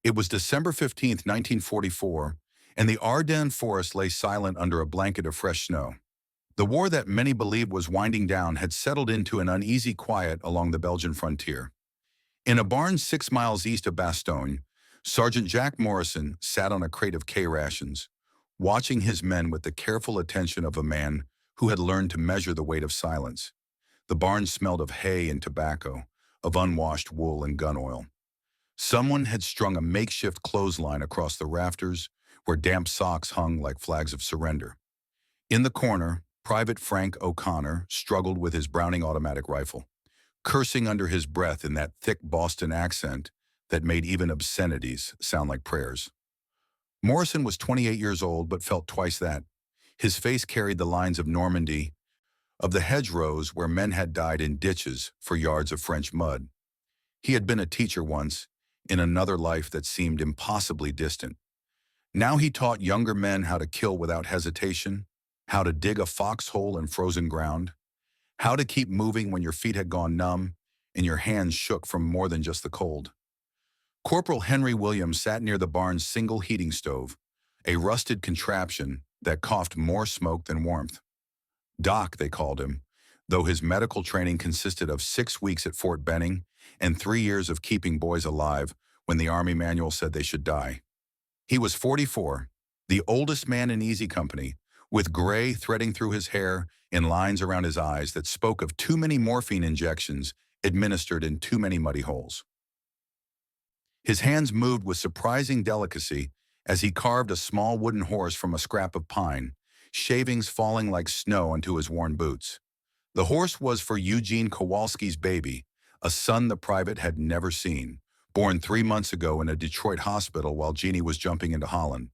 It was December 15th, 1944, and the Ardennes forest lay silent under a blanket of fresh snow. The war that many believed was winding down had settled into an uneasy quiet along the Belgian frontier. In a barn 6 miles east of Bastogne, Sergeant Jack Morrison sat on a crate of K-rations, watching his men with the careful attention of a man who had learned to measure the weight of silence. The barn smelled of hay and tobacco, of unwashed wool and gun oil. Someone had strung a makeshift clothesline across the rafters where damp socks hung like flags of surrender. In the corner, Private Frank O'Connor struggled with his Browning automatic rifle, cursing under his breath in that thick Boston accent that made even obscenities sound like prayers. Morrison was 28 years old but felt twice that. His face carried the lines of Normandy, of the hedgerows where men had died in ditches for yards of French mud. He had been a teacher once, in another life that seemed impossibly distant. Now he taught younger men how to kill without hesitation, how to dig a foxhole in frozen ground, how to keep moving when your feet had gone numb and your hands shook from more than just the cold. Corporal Henry Williams sat near the barn's single heating stove, a rusted contraption that coughed more smoke than warmth. Doc, they called him, though his medical training consisted of 6 weeks at Fort Benning and 3 years of keeping boys alive when the Army manual said they should die. He was 44, the oldest man in Easy Company, with gray threading through his hair and lines around his eyes that spoke of too many morphine injections administered in too many muddy holes. His hands moved with surprising delicacy as he carved a small wooden horse from a scrap of pine, shavings falling like snow onto his worn boots. The horse was for Eugene Kowalski's baby, a son the private had never seen, born 3 months ago in a Detroit hospital while Jeannie was jumping into Holland.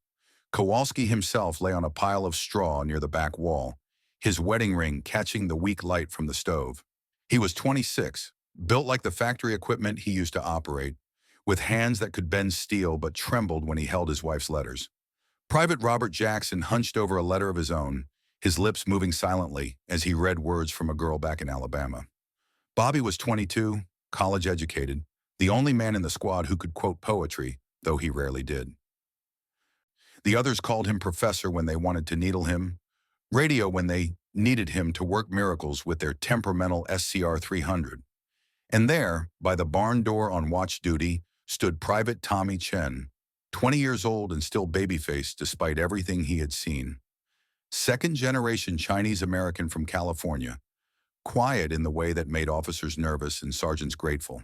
Kowalski himself lay on a pile of straw near the back wall, his wedding ring catching the weak light from the stove. He was 26, built like the factory equipment he used to operate, with hands that could bend steel but trembled when he held his wife's letters. Private Robert Jackson hunched over a letter of his own, his lips moving silently as he read words from a girl back in Alabama. Bobby was 22, college-educated, the only man in the squad who could quote poetry, though he rarely did. The others called him Professor when they wanted to needle him, Radio when they needed him to work miracles with their temperamental SCR 300. And there, by the barn door on watch duty, stood Private Tommy Chen, 20 years old and still baby-faced despite everything he had seen. Second-generation Chinese-American from California, quiet in the way that made officers nervous and sergeants grateful.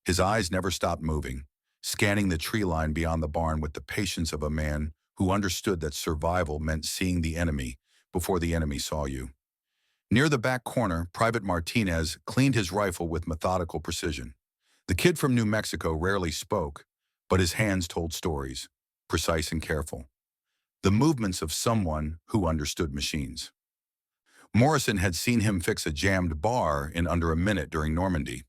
His eyes never stopped moving, scanning the tree line beyond the barn with the patience of a man who understood that survival meant seeing the enemy before the enemy saw you. Near the back corner, Private Martinez cleaned his rifle with methodical precision. The kid from New Mexico rarely spoke, but his hands told stories, precise and careful. The movements of someone who understood machines. Morrison had seen him fix a jammed bar in under a minute during Normandy.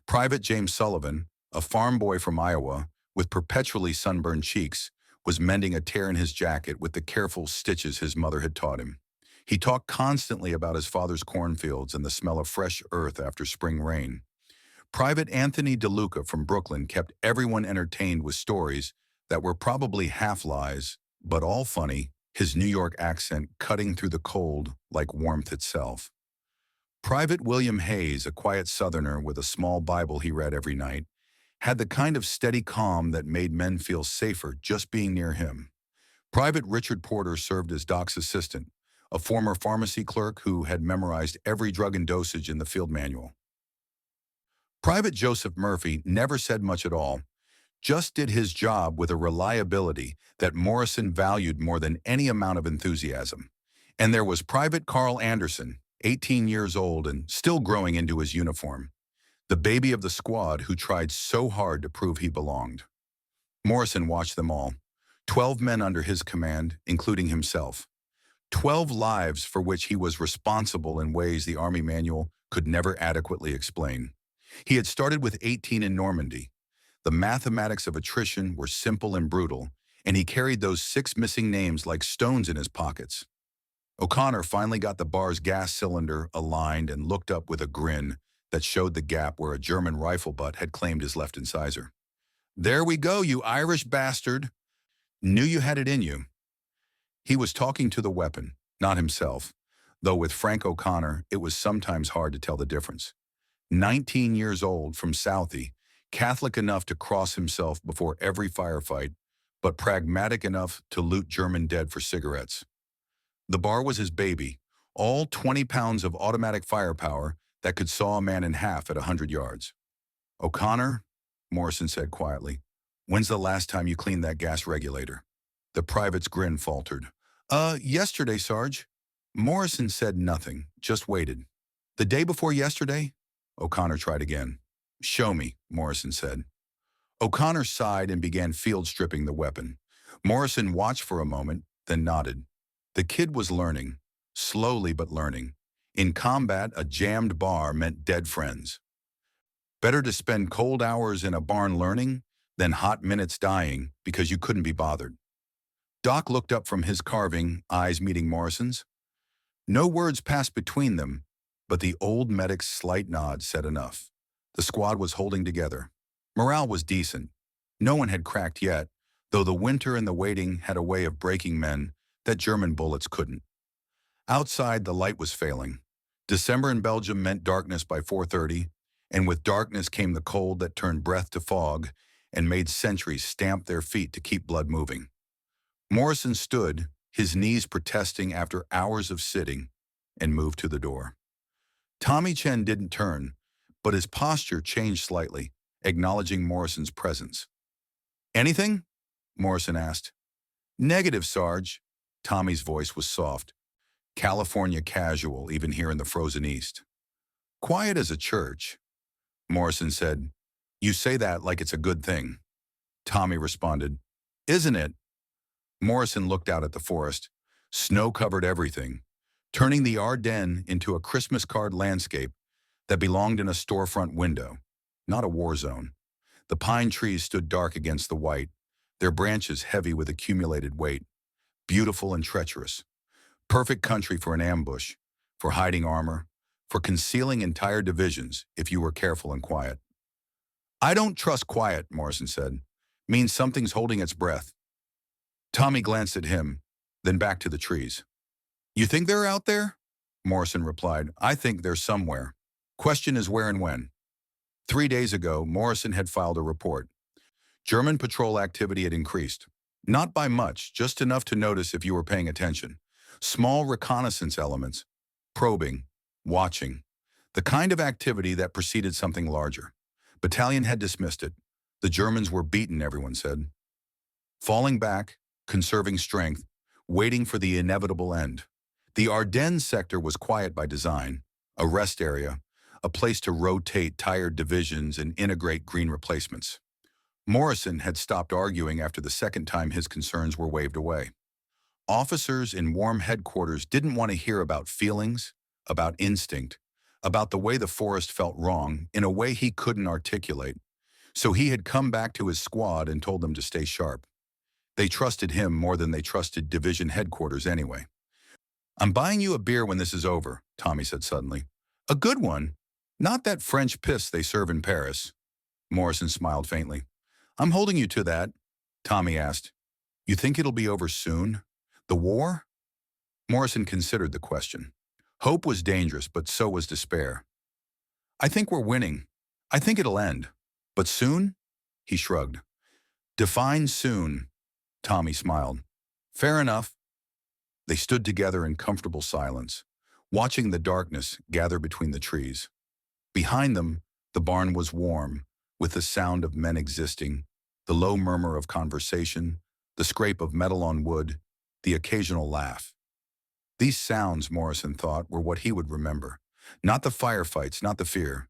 Private James Sullivan, a farm boy from Iowa, with perpetually sunburned cheeks, was mending a tear in his jacket with the careful stitches his mother had taught him. He talked constantly about his father's cornfields and the smell of fresh earth after spring rain. Private Anthony DeLuca from Brooklyn kept everyone entertained with stories that were probably half lies, but all funny, his New York accent cutting through the cold like warmth itself. Private William Hayes, a quiet Southerner with a small Bible he read every night, had the kind of steady calm that made men feel safer just being near him. Private Richard Porter served as Doc's assistant, a former pharmacy clerk who had memorized every drug and dosage in the field manual. Private Joseph Murphy never said much at all, just did his job with a reliability that Morrison valued more than any amount of enthusiasm. And there was Private Carl Anderson, 18 years old and still growing into his uniform, the baby of the squad who tried so hard to prove he belonged. Morrison watched them all, 12 men under his command, including himself. 12 lives for which he was responsible in ways the Army manual could never adequately explain. He had started with 18 in Normandy. The mathematics of attrition were simple and brutal, and he carried those 6 missing names like stones in his pockets. O'Connor finally got the bar's gas cylinder aligned and looked up with a grin that showed the gap where a German rifle butt had claimed his left incisor. There we go, you Irish bastard. Knew you had it in you. He was talking to the weapon, not himself, though with Frank O'Connor, it was sometimes hard to tell the difference. 19 years old from Southie, Catholic enough to cross himself before every firefight, but pragmatic enough to loot German dead for cigarettes. The bar was his baby, all 20 pounds of automatic firepower that could saw a man in half at 100 yards. O'Connor, Morrison said quietly, when's the last time you cleaned that gas regulator? The private's grin faltered. Yesterday, Sarge. Morrison said nothing, just waited. The day before yesterday? O'Connor tried again. Show me, Morrison said. O'Connor sighed and began field stripping the weapon. Morrison watched for a moment, then nodded. The kid was learning, slowly but learning. In combat, a jammed bar meant dead friends. Better to spend cold hours in a barn learning than hot minutes dying because you couldn't be bothered. Doc looked up from his carving, eyes meeting Morrison's. No words passed between them, but the old medic's slight nod said enough. The squad was holding together. Morale was decent. No one had cracked yet, though the winter and the waiting had a way of breaking men that German bullets couldn't. Outside, the light was failing. December in Belgium meant darkness by 4:30, and with darkness came the cold that turned breath to fog and made sentries stamp their feet to keep blood moving. Morrison stood, his knees protesting after hours of sitting, and moved to the door. Tommy Chen didn't turn, but his posture changed slightly, acknowledging Morrison's presence. Anything? Morrison asked. Negative, Sarge. Tommy's voice was soft. California casual, even here in the frozen East. Quiet as a church. Morrison said, You say that like it's a good thing. Tommy responded, Isn't it? Morrison looked out at the forest. Snow covered everything, turning the Ardennes into a Christmas card landscape that belonged in a storefront window, not a war zone. The pine trees stood dark against the white, their branches heavy with accumulated weight, beautiful and treacherous. Perfect country for an ambush, for hiding armor, for concealing entire divisions if you were careful and quiet. I don't trust quiet, Morrison said. Means something's holding its breath. Tommy glanced at him, then back to the trees. You think they're out there? Morrison replied, I think they're somewhere. Question is where and when. 3 days ago, Morrison had filed a report. German patrol activity had increased. Not by much, just enough to notice if you were paying attention. Small reconnaissance elements, probing, watching. The kind of activity that preceded something larger. Battalion had dismissed it. The Germans were beaten, everyone said. Falling back, conserving strength, waiting for the inevitable end. The Ardennes sector was quiet by design, a rest area, a place to rotate tired divisions and integrate green replacements. Morrison had stopped arguing after the second time his concerns were waved away. Officers in warm headquarters didn't want to hear about feelings, about instinct, about the way the forest felt wrong in a way he couldn't articulate. So he had come back to his squad and told them to stay sharp. They trusted him more than they trusted division headquarters anyway. I'm buying you a beer when this is over, Tommy said suddenly. A good one. Not that French piss they serve in Paris. Morrison smiled faintly. I'm holding you to that, Tommy asked. You think it'll be over soon? The war? Morrison considered the question. Hope was dangerous, but so was despair. I think we're winning. I think it'll end. But soon? He shrugged. Define soon. Tommy smiled. Fair enough. They stood together in comfortable silence, watching the darkness gather between the trees. Behind them, the barn was warm, with the sound of men existing, the low murmur of conversation, the scrape of metal on wood, the occasional laugh. These sounds, Morrison thought, were what he would remember. Not the firefights, not the fear,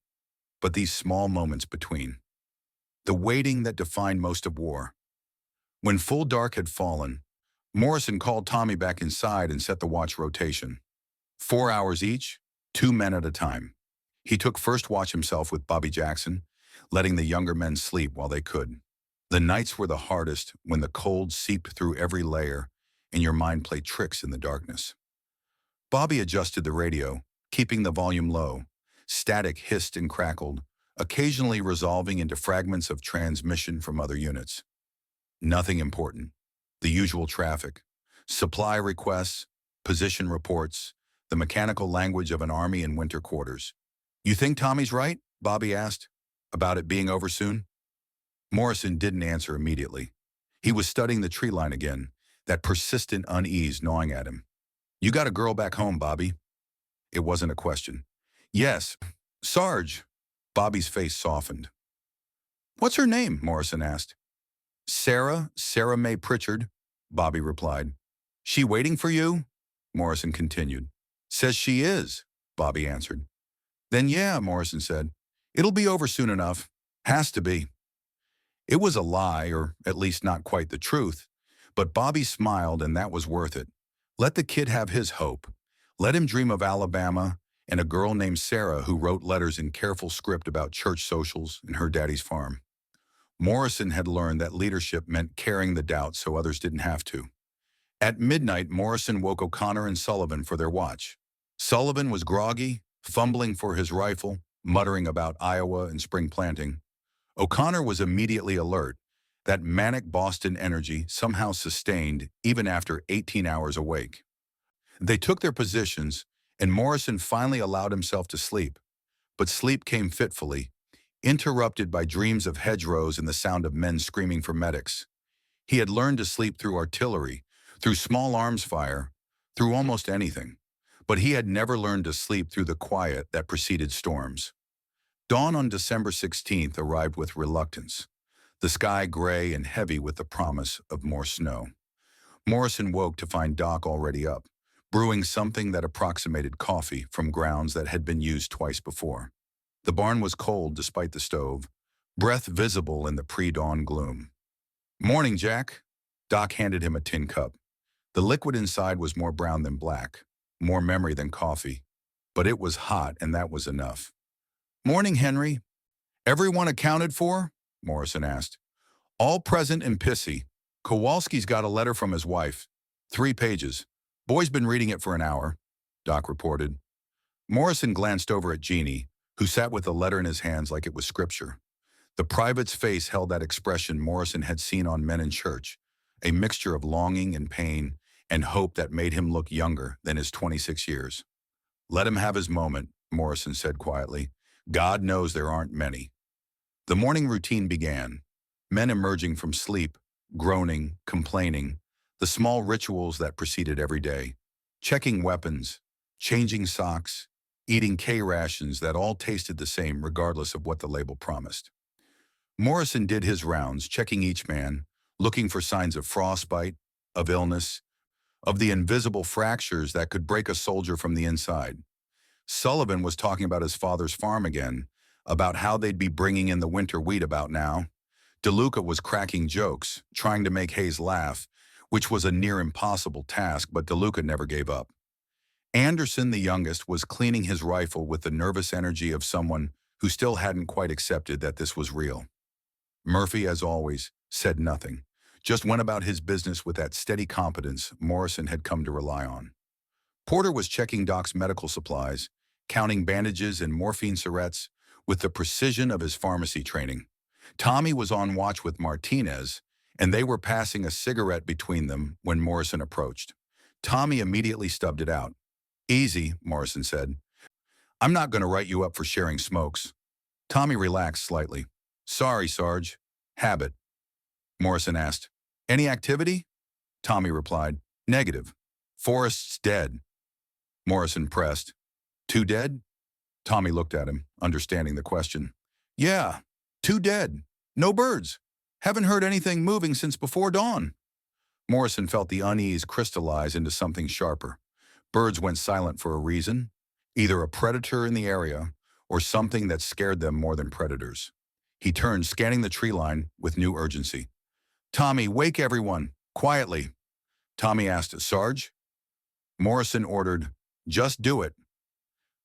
but these small moments between. The waiting that defined most of war. When full dark had fallen, Morrison called Tommy back inside and set the watch rotation. 4 hours each, 2 men at a time. He took first watch himself with Bobby Jackson, letting the younger men sleep while they could. The nights were the hardest when the cold seeped through every layer and your mind played tricks in the darkness. Bobby adjusted the radio, keeping the volume low. Static hissed and crackled, occasionally resolving into fragments of transmission from other units. Nothing important. The usual traffic. Supply requests, position reports, the mechanical language of an army in winter quarters. "You think Tommy's right?" Bobby asked. "About it being over soon?" Morrison didn't answer immediately. He was studying the tree line again, that persistent unease gnawing at him. "You got a girl back home, Bobby?" It wasn't a question. "Yes, Sarge." Bobby's face softened. "What's her name?" Morrison asked. Sarah Mae Pritchard," Bobby replied. "She waiting for you?" Morrison continued. "Says she is," Bobby answered. "Then yeah," Morrison said. "It'll be over soon enough. Has to be." It was a lie, or at least not quite the truth, but Bobby smiled, and that was worth it. Let the kid have his hope. Let him dream of Alabama and a girl named Sarah who wrote letters in careful script about church socials and her daddy's farm. Morrison had learned that leadership meant carrying the doubt so others didn't have to. At midnight, Morrison woke O'Connor and Sullivan for their watch. Sullivan was groggy, fumbling for his rifle, muttering about Iowa and spring planting. O'Connor was immediately alert, that manic Boston energy somehow sustained even after 18 hours awake. They took their positions, and Morrison finally allowed himself to sleep. But sleep came fitfully, interrupted by dreams of hedgerows and the sound of men screaming for medics. He had learned to sleep through artillery, through small arms fire, through almost anything. But he had never learned to sleep through the quiet that preceded storms. Dawn on December 16th arrived with reluctance, the sky gray and heavy with the promise of more snow. Morrison woke to find Doc already up, brewing something that approximated coffee from grounds that had been used twice before. The barn was cold despite the stove, breath visible in the pre-dawn gloom. "Morning, Jack." Doc handed him a tin cup. The liquid inside was more brown than black, more memory than coffee. But it was hot, and that was enough. "Morning, Henry." "Everyone accounted for?" Morrison asked. "All present and pissy. Kowalski's got a letter from his wife. 3 pages. Boy's been reading it for an hour," Doc reported. Morrison glanced over at Jeannie, who sat with the letter in his hands like it was scripture. The private's face held that expression Morrison had seen on men in church, a mixture of longing and pain and hope that made him look younger than his 26 years. "Let him have his moment," Morrison said quietly. "God knows there aren't many." The morning routine began, men emerging from sleep, groaning, complaining, the small rituals that preceded every day, checking weapons, changing socks, eating K-rations that all tasted the same regardless of what the label promised. Morrison did his rounds, checking each man, looking for signs of frostbite, of illness, of the invisible fractures that could break a soldier from the inside. Sullivan was talking about his father's farm again, about how they'd be bringing in the winter wheat about now. DeLuca was cracking jokes, trying to make Hayes laugh, which was a near impossible task, but DeLuca never gave up. Anderson, the youngest, was cleaning his rifle with the nervous energy of someone who still hadn't quite accepted that this was real. Murphy, as always, said nothing, just went about his business with that steady competence Morrison had come to rely on. Porter was checking Doc's medical supplies, counting bandages and morphine syrettes with the precision of his pharmacy training. Tommy was on watch with Martinez, and they were passing a cigarette between them when Morrison approached. Tommy immediately stubbed it out. "Easy," Morrison said. "I'm not going to write you up for sharing smokes." Tommy relaxed slightly. "Sorry, Sarge. Habit." Morrison asked, "Any activity?" Tommy replied, "Negative. Forrest's dead." Morrison pressed, "Two dead?" Tommy looked at him, understanding the question. "Yeah, 2 dead. No birds. Haven't heard anything moving since before dawn." Morrison felt the unease crystallize into something sharper. Birds went silent for a reason, either a predator in the area or something that scared them more than predators. He turned, scanning the tree line with new urgency. "Tommy, wake everyone, quietly." Tommy asked, "Sarge?" Morrison ordered, "Just do it."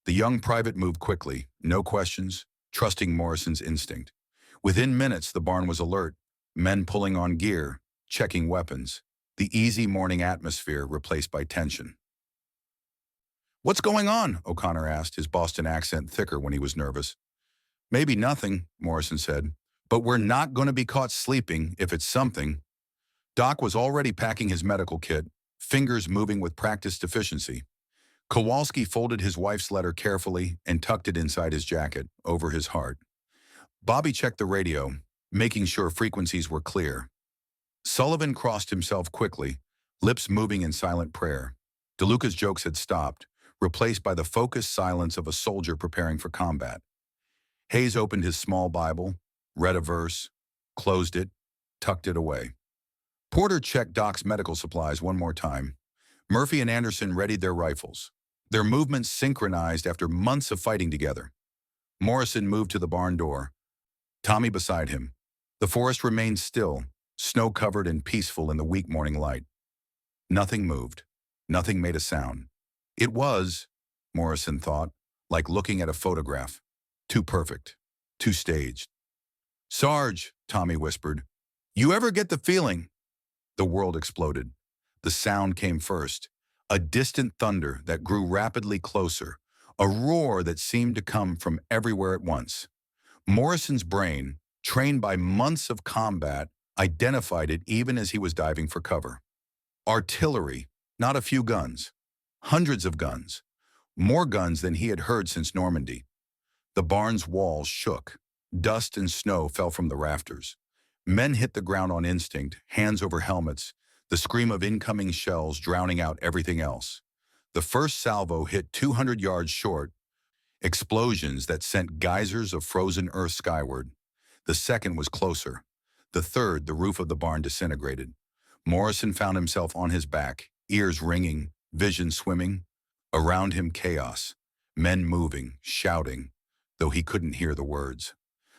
The young private moved quickly, no questions, trusting Morrison's instinct. Within minutes, the barn was alert, men pulling on gear, checking weapons, the easy morning atmosphere replaced by tension. "What's going on?" O'Connor asked, his Boston accent thicker when he was nervous. Maybe nothing, Morrison said, but we're not going to be caught sleeping if it's something. Doc was already packing his medical kit, fingers moving with practiced efficiency. Kowalski folded his wife's letter carefully and tucked it inside his jacket, over his heart. Bobby checked the radio, making sure frequencies were clear. Sullivan crossed himself quickly, lips moving in silent prayer. DeLuca's jokes had stopped, replaced by the focused silence of a soldier preparing for combat. Hayes opened his small Bible, read a verse, closed it, tucked it away. Porter checked Doc's medical supplies one more time. Murphy and Anderson readied their rifles, their movements synchronized after months of fighting together. Morrison moved to the barn door, Tommy beside him. The forest remained still, snow-covered and peaceful in the weak morning light. Nothing moved. Nothing made a sound. It was, Morrison thought, like looking at a photograph. Too perfect. Too staged. "Sarge," Tommy whispered, "you ever get the feeling?" The world exploded. The sound came first, a distant thunder that grew rapidly closer, a roar that seemed to come from everywhere at once. Morrison's brain, trained by months of combat, identified it even as he was diving for cover. Artillery, not a few guns. Hundreds of guns. More guns than he had heard since Normandy. The barn's walls shook. Dust and snow fell from the rafters. Men hit the ground on instinct, hands over helmets, the scream of incoming shells drowning out everything else. The first salvo hit 200 yards short, explosions that sent geysers of frozen earth skyward. The second was closer. The third, the roof of the barn disintegrated. Morrison found himself on his back, ears ringing, vision swimming. Around him chaos, men moving, shouting, though he couldn't hear the words.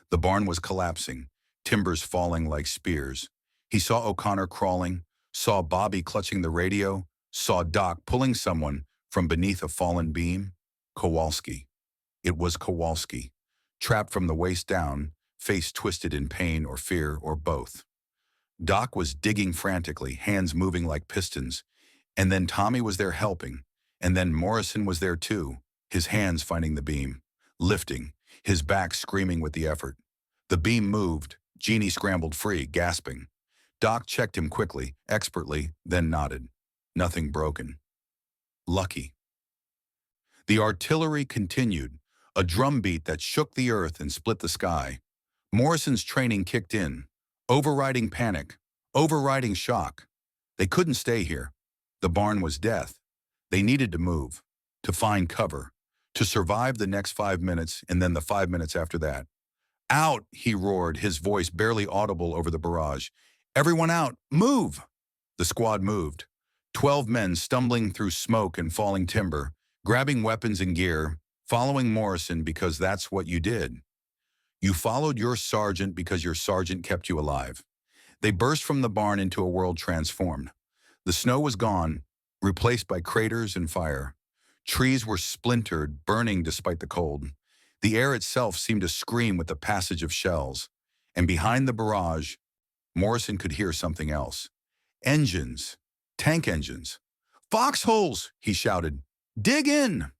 The barn was collapsing, timbers falling like spears. He saw O'Connor crawling, saw Bobby clutching the radio, saw Doc pulling someone from beneath a fallen beam. Kowalski. It was Kowalski, trapped from the waist down, face twisted in pain or fear or both. Doc was digging frantically, hands moving like pistons, and then Tommy was there helping, and then Morrison was there too, his hands finding the beam, lifting, his back screaming with the effort. The beam moved. Jeannie scrambled free, gasping. Doc checked him quickly, expertly, then nodded. Nothing broken. Lucky. The artillery continued, a drumbeat that shook the earth and split the sky. Morrison's training kicked in, overriding panic, overriding shock. They couldn't stay here. The barn was death. They needed to move, to find cover, to survive the next 5 minutes and then the 5 minutes after that. "Out!" he roared, his voice barely audible over the barrage. "Everyone out! Move!" The squad moved. 12 men stumbling through smoke and falling timber, grabbing weapons and gear, following Morrison because that's what you did. You followed your sergeant because your sergeant kept you alive. They burst from the barn into a world transformed. The snow was gone, replaced by craters and fire. Trees were splintered, burning despite the cold. The air itself seemed to scream with the passage of shells. And behind the barrage, Morrison could hear something else. Engines. Tank engines. "Foxholes!" he shouted. "Dig in!"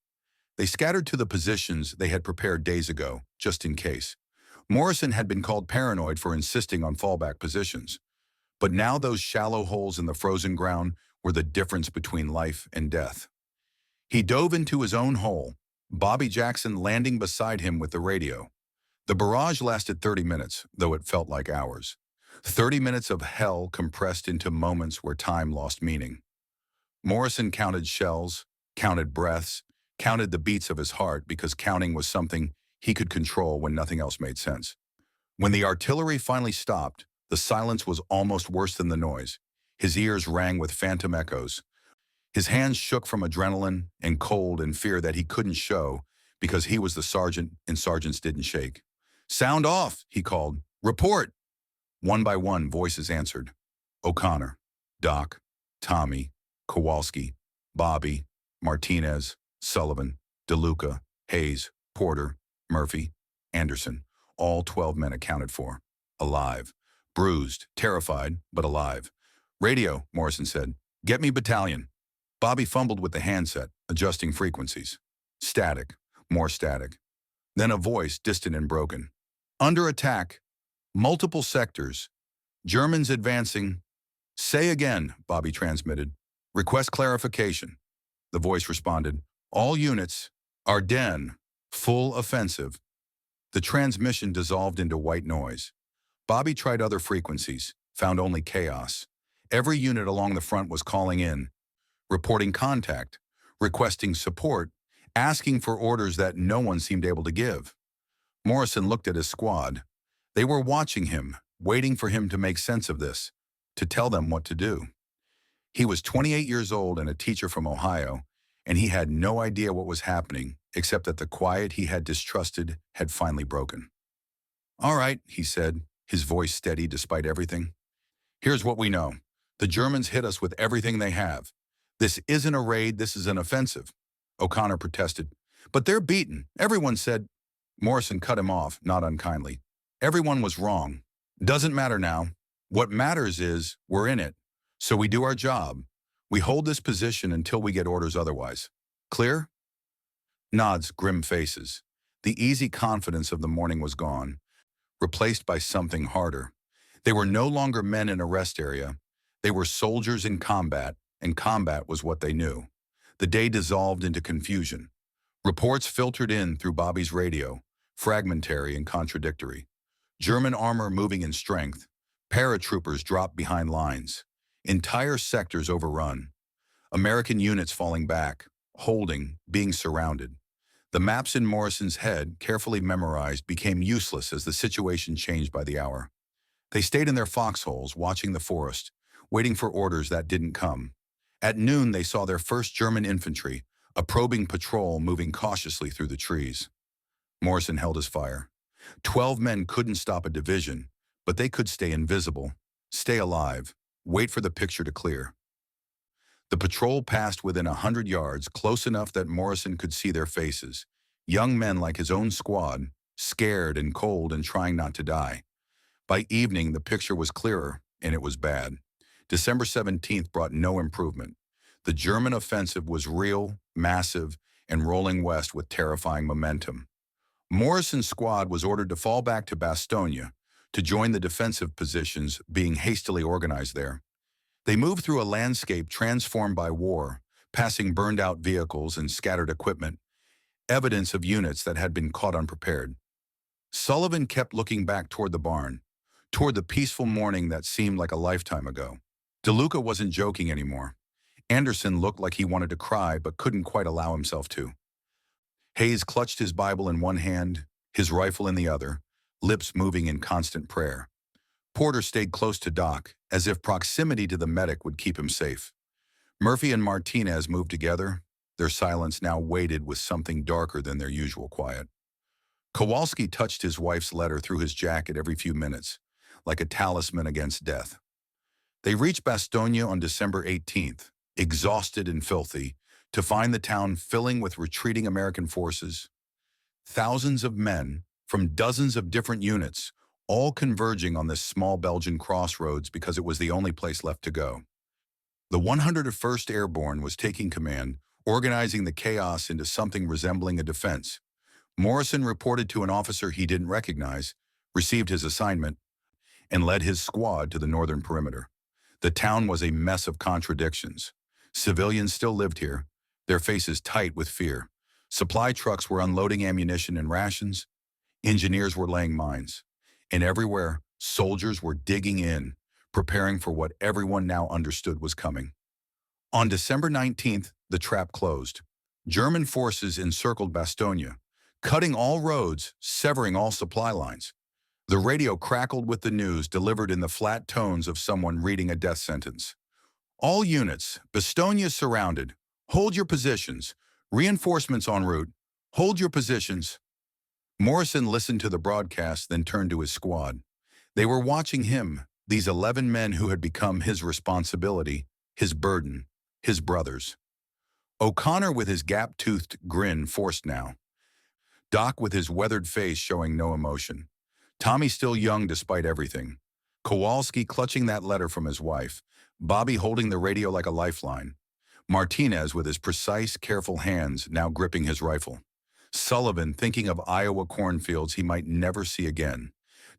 They scattered to the positions they had prepared days ago, just in case. Morrison had been called paranoid for insisting on fallback positions. But now those shallow holes in the frozen ground were the difference between life and death. He dove into his own hole, Bobby Jackson landing beside him with the radio. The barrage lasted 30 minutes, though it felt like hours. 30 minutes of hell compressed into moments where time lost meaning. Morrison counted shells, counted breaths, counted the beats of his heart because counting was something he could control when nothing else made sense. When the artillery finally stopped, the silence was almost worse than the noise. His ears rang with phantom echoes. His hands shook from adrenaline and cold and fear that he couldn't show because he was the sergeant and sergeants didn't shake. "Sound off," he called. "Report." One by one, voices answered. O'Connor, Doc, Tommy, Kowalski, Bobby, Martinez, Sullivan, DeLuca, Hayes, Porter, Murphy, Anderson. All 12 men accounted for. Alive. Bruised, terrified, but alive. "Radio," Morrison said. "Get me battalion." Bobby fumbled with the handset, adjusting frequencies. Static. More static. Then a voice, distant and broken. Under attack. Multiple sectors. Germans advancing. Say again, Bobby transmitted. Request clarification. The voice responded. All units. Ardennes. Full offensive. The transmission dissolved into white noise. Bobby tried other frequencies, found only chaos. Every unit along the front was calling in, reporting contact, requesting support, asking for orders that no one seemed able to give. Morrison looked at his squad. They were watching him, waiting for him to make sense of this, to tell them what to do. He was 28 years old and a teacher from Ohio, and he had no idea what was happening, except that the quiet he had distrusted had finally broken. All right, he said, his voice steady despite everything. Here's what we know. The Germans hit us with everything they have. This isn't a raid, this is an offensive. O'Connor protested. But they're beaten. Everyone said. Morrison cut him off, not unkindly. Everyone was wrong. Doesn't matter now. What matters is we're in it. So we do our job. We hold this position until we get orders otherwise. Clear? Nods, grim faces. The easy confidence of the morning was gone, replaced by something harder. They were no longer men in a rest area. They were soldiers in combat, and combat was what they knew. The day dissolved into confusion. Reports filtered in through Bobby's radio, fragmentary and contradictory. German armor moving in strength. Paratroopers dropped behind lines. Entire sectors overrun. American units falling back, holding, being surrounded. The maps in Morrison's head, carefully memorized, became useless as the situation changed by the hour. They stayed in their foxholes, watching the forest, waiting for orders that didn't come. At noon, they saw their first German infantry, a probing patrol moving cautiously through the trees. Morrison held his fire. 12 men couldn't stop a division, but they could stay invisible, stay alive, wait for the picture to clear. The patrol passed within 100 yards, close enough that Morrison could see their faces. Young men like his own squad, scared and cold and trying not to die. By evening, the picture was clearer, and it was bad. December 17th brought no improvement. The German offensive was real, massive, and rolling west with terrifying momentum. Morrison's squad was ordered to fall back to Bastogne to join the defensive positions being hastily organized there. They moved through a landscape transformed by war, passing burned-out vehicles and scattered equipment, evidence of units that had been caught unprepared. Sullivan kept looking back toward the barn, toward the peaceful morning that seemed like a lifetime ago. DeLuca wasn't joking anymore. Anderson looked like he wanted to cry but couldn't quite allow himself to. Hayes clutched his Bible in one hand, his rifle in the other, lips moving in constant prayer. Porter stayed close to Doc, as if proximity to the medic would keep him safe. Murphy and Martinez moved together, their silence now weighted with something darker than their usual quiet. Kowalski touched his wife's letter through his jacket every few minutes, like a talisman against death. They reached Bastogne on December 18th, exhausted and filthy, to find the town filling with retreating American forces. Thousands of men, from dozens of different units, all converging on this small Belgian crossroads because it was the only place left to go. The 101st Airborne was taking command, organizing the chaos into something resembling a defense. Morrison reported to an officer he didn't recognize, received his assignment, and led his squad to the northern perimeter. The town was a mess of contradictions. Civilians still lived here, their faces tight with fear. Supply trucks were unloading ammunition and rations. Engineers were laying mines. And everywhere, soldiers were digging in, preparing for what everyone now understood was coming. On December 19th, the trap closed. German forces encircled Bastogne, cutting all roads, severing all supply lines. The radio crackled with the news delivered in the flat tones of someone reading a death sentence. All units, Bastogne surrounded. Hold your positions. Reinforcements en route. Hold your positions. Morrison listened to the broadcast, then turned to his squad. They were watching him, these 11 men who had become his responsibility, his burden, his brothers. O'Connor with his gap-toothed grin forced now. Doc with his weathered face showing no emotion. Tommy still young despite everything. Kowalski clutching that letter from his wife. Bobby holding the radio like a lifeline. Martinez with his precise, careful hands now gripping his rifle. Sullivan thinking of Iowa cornfields he might never see again.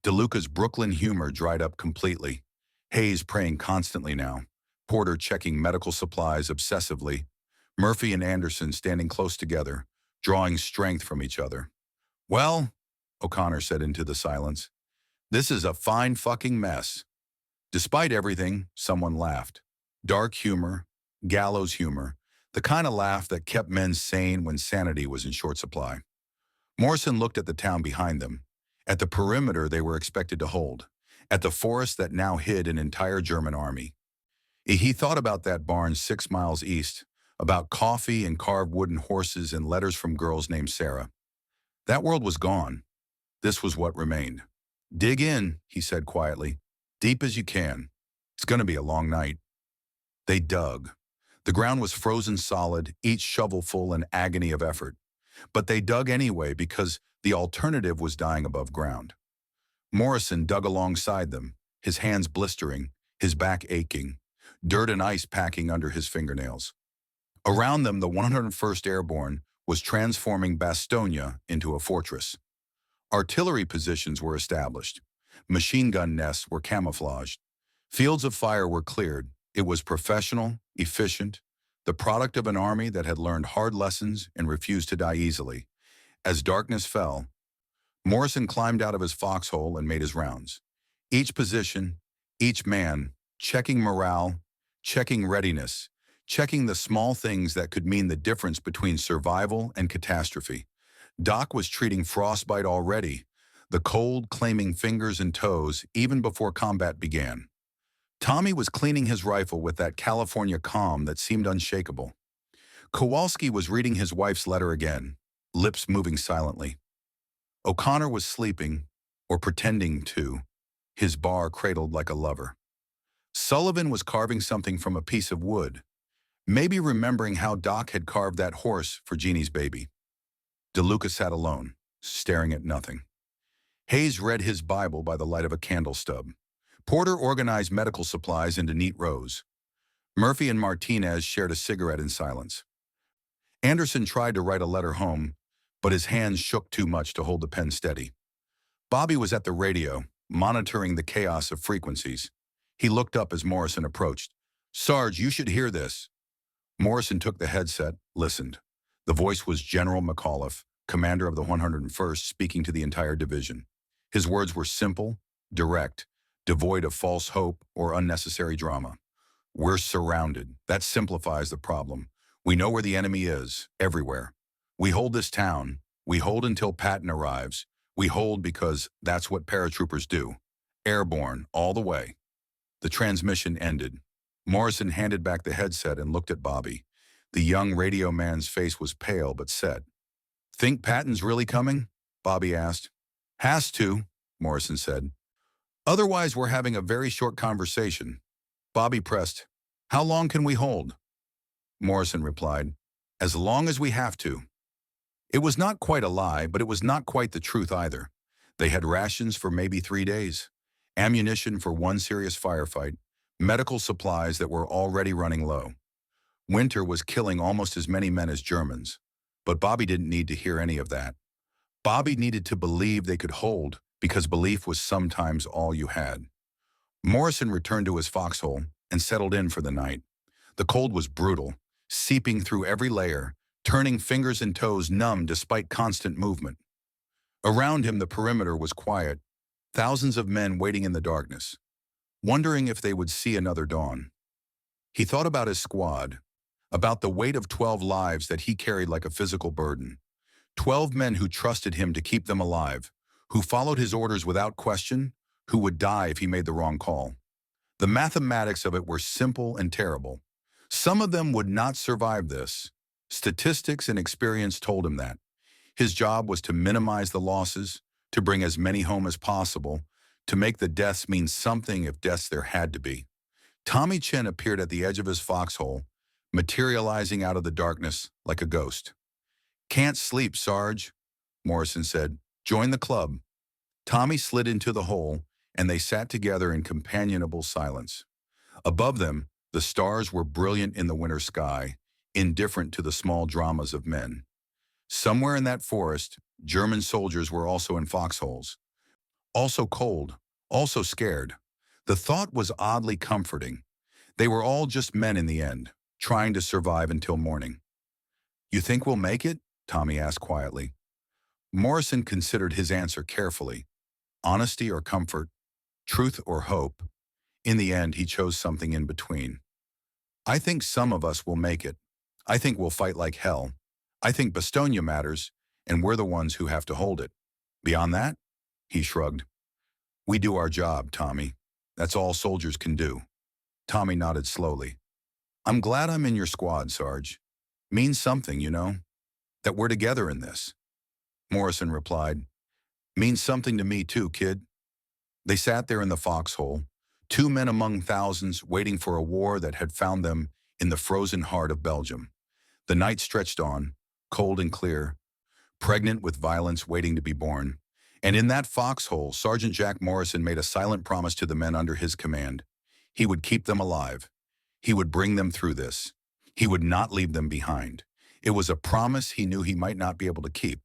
DeLuca's Brooklyn humor dried up completely. Hayes praying constantly now. Porter checking medical supplies obsessively. Murphy and Anderson standing close together, drawing strength from each other. "Well," O'Connor said into the silence, "this is a fine fucking mess." Despite everything, someone laughed. Dark humor, gallows humor, the kind of laugh that kept men sane when sanity was in short supply. Morrison looked at the town behind them, at the perimeter they were expected to hold, at the forest that now hid an entire German army. He thought about that barn 6 miles east, about coffee and carved wooden horses and letters from girls named Sarah. That world was gone. This was what remained. "Dig in," he said quietly, "deep as you can. It's going to be a long night." They dug. The ground was frozen solid, each shovelful an agony of effort. But they dug anyway because the alternative was dying above ground. Morrison dug alongside them, his hands blistering, his back aching, dirt and ice packing under his fingernails. Around them, the 101st Airborne was transforming Bastogne into a fortress. Artillery positions were established. Machine gun nests were camouflaged. Fields of fire were cleared. It was professional, efficient, the product of an army that had learned hard lessons and refused to die easily. As darkness fell, Morrison climbed out of his foxhole and made his rounds. Each position, each man, checking morale, checking readiness, checking the small things that could mean the difference between survival and catastrophe. Doc was treating frostbite already, the cold claiming fingers and toes even before combat began. Tommy was cleaning his rifle with that California calm that seemed unshakable. Kowalski was reading his wife's letter again, lips moving silently. O'Connor was sleeping, or pretending to, his bar cradled like a lover. Sullivan was carving something from a piece of wood, maybe remembering how Doc had carved that horse for Jeannie's baby. DeLuca sat alone, staring at nothing. Hayes read his Bible by the light of a candle stub. Porter organized medical supplies into neat rows. Murphy and Martinez shared a cigarette in silence. Anderson tried to write a letter home, but his hands shook too much to hold the pen steady. Bobby was at the radio, monitoring the chaos of frequencies. He looked up as Morrison approached. "Sarge, you should hear this." Morrison took the headset, listened. The voice was General McAuliffe, commander of the 101st, speaking to the entire division. His words were simple, direct, devoid of false hope or unnecessary drama. "We're surrounded. That simplifies the problem. We know where the enemy is, everywhere. We hold this town. We hold until Patton arrives. We hold because that's what paratroopers do. Airborne, all the way." The transmission ended. Morrison handed back the headset and looked at Bobby. The young radio man's face was pale but set. "Think Patton's really coming?" Bobby asked. "Has to," Morrison said. "Otherwise, we're having a very short conversation." Bobby pressed, "How long can we hold?" Morrison replied, "As long as we have to." It was not quite a lie, but it was not quite the truth either. They had rations for maybe 3 days, ammunition for one serious firefight, medical supplies that were already running low. Winter was killing almost as many men as Germans, but Bobby didn't need to hear any of that. Bobby needed to believe they could hold, because belief was sometimes all you had. Morrison returned to his foxhole and settled in for the night. The cold was brutal, seeping through every layer, turning fingers and toes numb despite constant movement. Around him, the perimeter was quiet, thousands of men waiting in the darkness, wondering if they would see another dawn. He thought about his squad, about the weight of 12 lives that he carried like a physical burden. 12 men who trusted him to keep them alive, who followed his orders without question, who would die if he made the wrong call. The mathematics of it were simple and terrible. Some of them would not survive this. Statistics and experience told him that. His job was to minimize the losses, to bring as many home as possible, to make the deaths mean something if deaths there had to be. Tommy Chen appeared at the edge of his foxhole, materializing out of the darkness like a ghost. "Can't sleep, Sarge," Morrison said. "Join the club." Tommy slid into the hole, and they sat together in companionable silence. Above them, the stars were brilliant in the winter sky, indifferent to the small dramas of men. Somewhere in that forest, German soldiers were also in foxholes. Also cold, also scared. The thought was oddly comforting. They were all just men in the end, trying to survive until morning. "You think we'll make it?" Tommy asked quietly. Morrison considered his answer carefully. Honesty or comfort, truth or hope. In the end, he chose something in between. "I think some of us will make it. I think we'll fight like hell. I think Bastogne matters, and we're the ones who have to hold it. Beyond that," he shrugged. "We do our job, Tommy. That's all soldiers can do." Tommy nodded slowly. "I'm glad I'm in your squad, Sarge. Means something, you know, that we're together in this." Morrison replied, "Means something to me too, kid." They sat there in the foxhole, two men among thousands waiting for a war that had found them in the frozen heart of Belgium. The night stretched on, cold and clear, pregnant with violence waiting to be born. And in that foxhole, Sergeant Jack Morrison made a silent promise to the men under his command. He would keep them alive. He would bring them through this. He would not leave them behind. It was a promise he knew he might not be able to keep,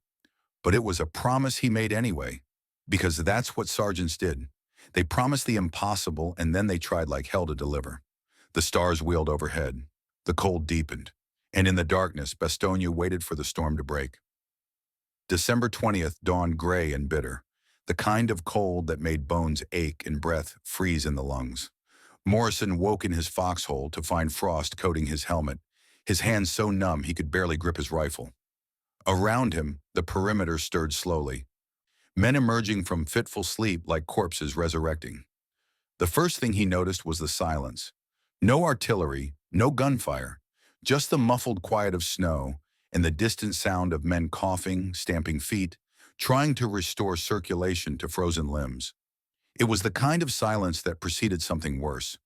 but it was a promise he made anyway, because that's what sergeants did. They promised the impossible, and then they tried like hell to deliver. The stars wheeled overhead. The cold deepened. And in the darkness, Bastogne waited for the storm to break. December 20th dawned gray and bitter, the kind of cold that made bones ache and breath freeze in the lungs. Morrison woke in his foxhole to find frost coating his helmet, his hands so numb he could barely grip his rifle. Around him, the perimeter stirred slowly, men emerging from fitful sleep like corpses resurrecting. The first thing he noticed was the silence. No artillery, no gunfire, just the muffled quiet of snow and the distant sound of men coughing, stamping feet, trying to restore circulation to frozen limbs. It was the kind of silence that preceded something worse.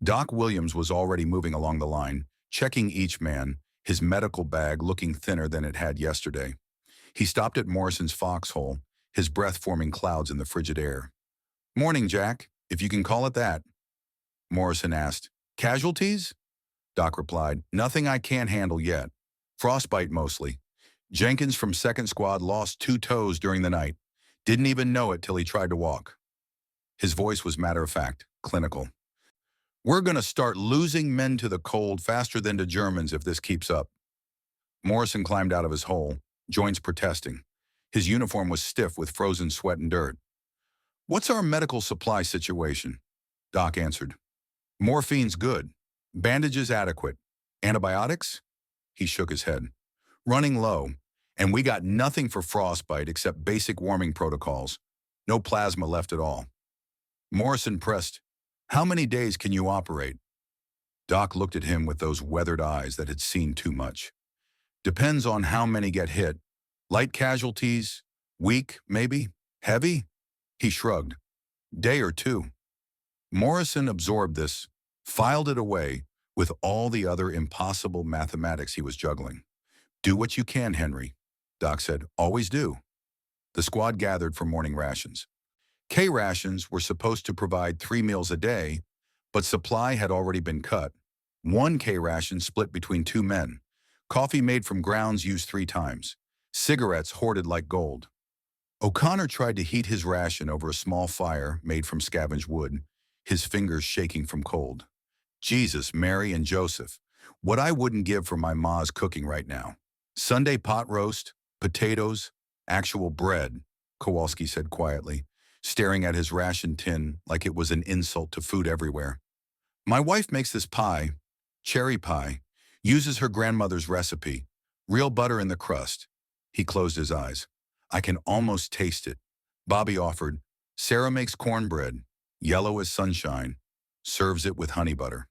Doc Williams was already moving along the line, checking each man, his medical bag looking thinner than it had yesterday. He stopped at Morrison's foxhole, his breath forming clouds in the frigid air. "Morning, Jack, if you can call it that." Morrison asked, "Casualties?" Doc replied, "Nothing I can't handle yet. Frostbite mostly. Jenkins from 2nd Squad lost 2 toes during the night. Didn't even know it till he tried to walk." His voice was matter-of-fact, clinical. "We're going to start losing men to the cold faster than to Germans if this keeps up." Morrison climbed out of his hole, joints protesting. His uniform was stiff with frozen sweat and dirt. "What's our medical supply situation?" Doc answered. "Morphine's good. Bandages adequate. Antibiotics?" He shook his head. "Running low. And we got nothing for frostbite except basic warming protocols. No plasma left at all." Morrison pressed, "How many days can you operate?" Doc looked at him with those weathered eyes that had seen too much. "Depends on how many get hit. Light casualties, weak, maybe, heavy?" He shrugged. "Day or 2. Morrison absorbed this, filed it away with all the other impossible mathematics he was juggling. "Do what you can, Henry," Doc said. "Always do." The squad gathered for morning rations. K rations were supposed to provide 3 meals a day, but supply had already been cut. 1 K ration split between 2 men. Coffee made from grounds used 3 times. Cigarettes hoarded like gold. O'Connor tried to heat his ration over a small fire made from scavenged wood, his fingers shaking from cold. "Jesus, Mary, and Joseph, what I wouldn't give for my ma's cooking right now. Sunday pot roast, potatoes, actual bread," Kowalski said quietly, staring at his ration tin like it was an insult to food everywhere. "My wife makes this pie, cherry pie, uses her grandmother's recipe, real butter in the crust." He closed his eyes. "I can almost taste it." Bobby offered, "Sarah makes cornbread, yellow as sunshine, serves it with honey butter."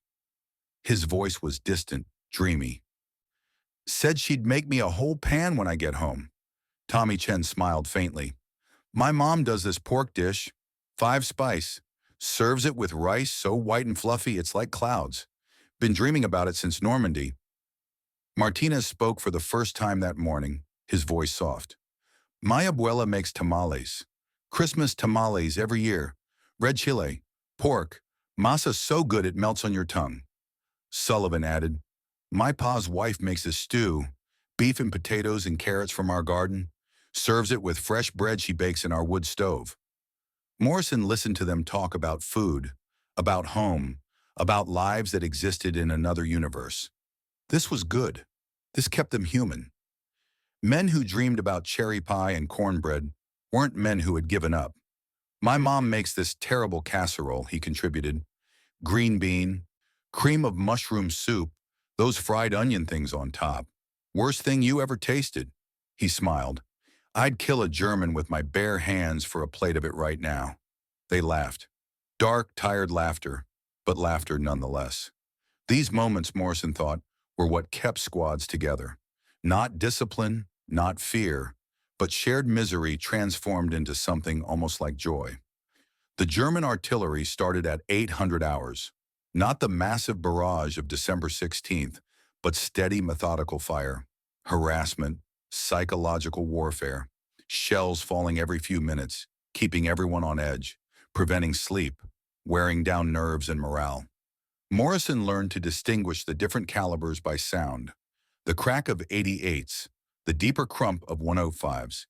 His voice was distant, dreamy. "Said she'd make me a whole pan when I get home." Tommy Chen smiled faintly. "My mom does this pork dish, 5 spice, serves it with rice so white and fluffy it's like clouds. Been dreaming about it since Normandy." Martinez spoke for the first time that morning, his voice soft. "My abuela makes tamales. Christmas tamales every year. Red chile, pork, masa so good it melts on your tongue." Sullivan added, "My pa's wife makes a stew, beef and potatoes and carrots from our garden, serves it with fresh bread she bakes in our wood stove. Morrison listened to them talk about food, about home, about lives that existed in another universe. This was good. This kept them human. Men who dreamed about cherry pie and cornbread weren't men who had given up. My mom makes this terrible casserole, he contributed. Green bean, cream of mushroom soup, those fried onion things on top. Worst thing you ever tasted, he smiled. I'd kill a German with my bare hands for a plate of it right now. They laughed. Dark, tired laughter, but laughter nonetheless. These moments, Morrison thought, were what kept squads together. Not discipline, not fear, but shared misery transformed into something almost like joy. The German artillery started at 800 hours. Not the massive barrage of December 16th, but steady methodical fire, harassment, psychological warfare, shells falling every few minutes, keeping everyone on edge, preventing sleep, wearing down nerves and morale. Morrison learned to distinguish the different calibers by sound. The crack of 88s, the deeper crump of 105s,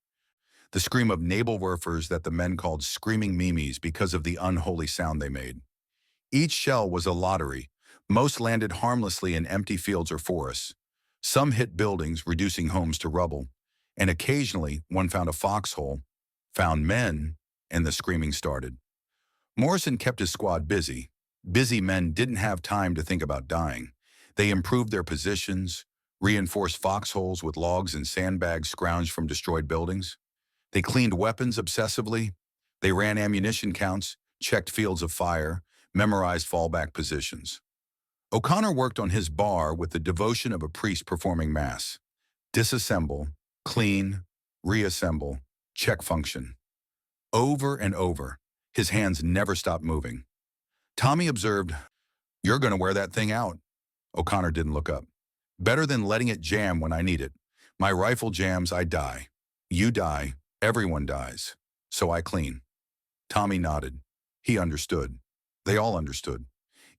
the scream of Nadelwerfers that the men called screaming mimes because of the unholy sound they made. Each shell was a lottery. Most landed harmlessly in empty fields or forests. Some hit buildings, reducing homes to rubble, and occasionally one found a foxhole, found men, and the screaming started. Morrison kept his squad busy. Busy men didn't have time to think about dying. They improved their positions, reinforced foxholes with logs and sandbags scrounged from destroyed buildings. They cleaned weapons obsessively. They ran ammunition counts, checked fields of fire, memorized fallback positions. O'Connor worked on his bar with the devotion of a priest performing mass. Disassemble, clean, reassemble, check function. Over and over, his hands never stopped moving. Tommy observed, "You're going to wear that thing out." O'Connor didn't look up. "Better than letting it jam when I need it. My rifle jams, I die. You die, everyone dies. So I clean." Tommy nodded. He understood. They all understood.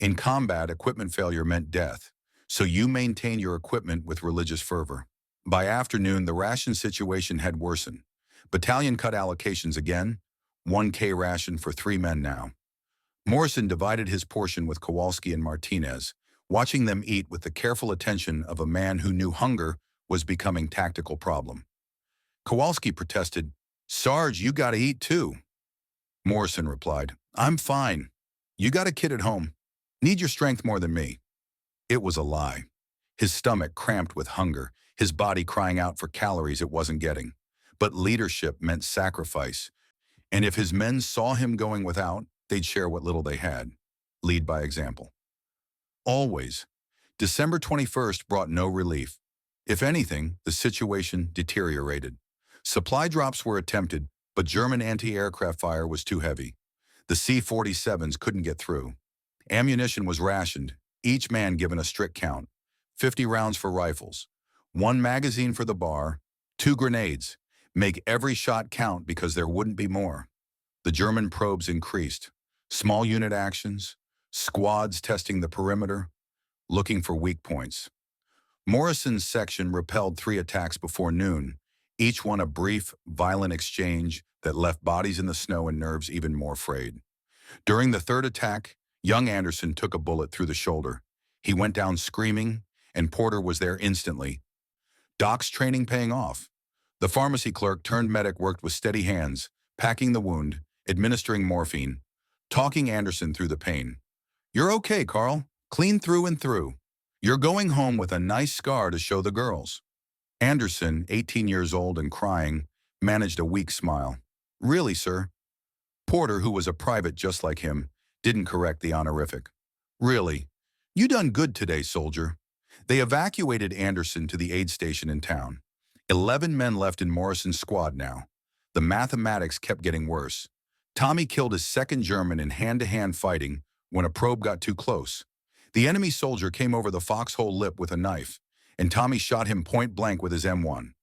In combat, equipment failure meant death, so you maintain your equipment with religious fervor. By afternoon, the ration situation had worsened. Battalion cut allocations again, 1K ration for 3 men now. Morrison divided his portion with Kowalski and Martinez, watching them eat with the careful attention of a man who knew hunger was becoming tactical problem. Kowalski protested, "Sarge, you gotta eat too." Morrison replied, "I'm fine. You got a kid at home. Need your strength more than me." It was a lie. His stomach cramped with hunger, his body crying out for calories it wasn't getting. But leadership meant sacrifice, and if his men saw him going without, they'd share what little they had. Lead by example. Always. December 21st brought no relief. If anything, the situation deteriorated. Supply drops were attempted, but German anti-aircraft fire was too heavy. The C-47s couldn't get through. Ammunition was rationed, each man given a strict count. 50 rounds for rifles, 1 magazine for the bar, 2 grenades. Make every shot count because there wouldn't be more. The German probes increased. Small unit actions, squads testing the perimeter, looking for weak points. Morrison's section repelled 3 attacks before noon, each one a brief, violent exchange that left bodies in the snow and nerves even more frayed. During the 3rd attack, young Anderson took a bullet through the shoulder. He went down screaming, and Porter was there instantly. Doc's training paying off. The pharmacy clerk turned medic worked with steady hands, packing the wound, administering morphine, talking Anderson through the pain. "You're okay, Carl. Clean through and through. You're going home with a nice scar to show the girls." Anderson, 18 years old and crying, managed a weak smile. "Really, sir?" Porter, who was a private just like him, didn't correct the honorific. "Really? You done good today, soldier." They evacuated Anderson to the aid station in town. 11 men left in Morrison's squad now. The mathematics kept getting worse. Tommy killed his 2nd German in hand-to-hand fighting when a probe got too close. The enemy soldier came over the foxhole lip with a knife, and Tommy shot him point blank with his M1.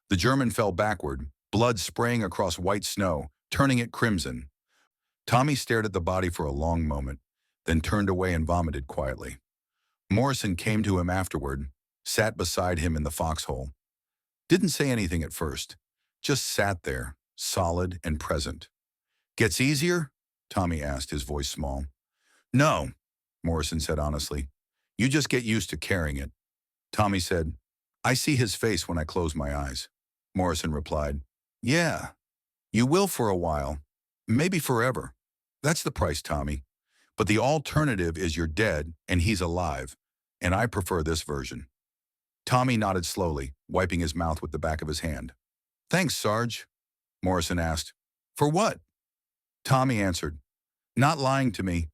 The German fell backward, blood spraying across white snow, turning it crimson. Tommy stared at the body for a long moment, then turned away and vomited quietly. Morrison came to him afterward, sat beside him in the foxhole. Didn't say anything at first. Just sat there, solid and present. Gets easier? Tommy asked, his voice small. No, Morrison said honestly. You just get used to carrying it. Tommy said, I see his face when I close my eyes. Morrison replied, Yeah, you will for a while. Maybe forever. That's the price, Tommy. But the alternative is you're dead and he's alive. And I prefer this version. Tommy nodded slowly, wiping his mouth with the back of his hand. Thanks, Sarge. Morrison asked. For what? Tommy answered. Not lying to me.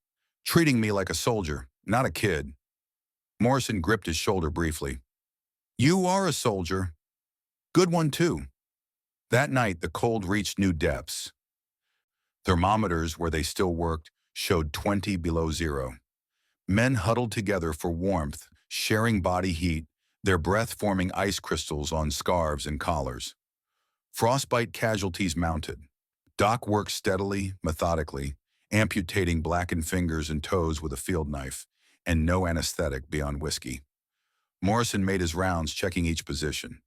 Treating me like a soldier, not a kid. Morrison gripped his shoulder briefly. You are a soldier. Good one, too. That night, the cold reached new depths. Thermometers, where they still worked, showed 20 below zero. Men huddled together for warmth, sharing body heat, their breath forming ice crystals on scarves and collars. Frostbite casualties mounted. Doc worked steadily, methodically, amputating blackened fingers and toes with a field knife, and no anesthetic beyond whiskey. Morrison made his rounds, checking each position.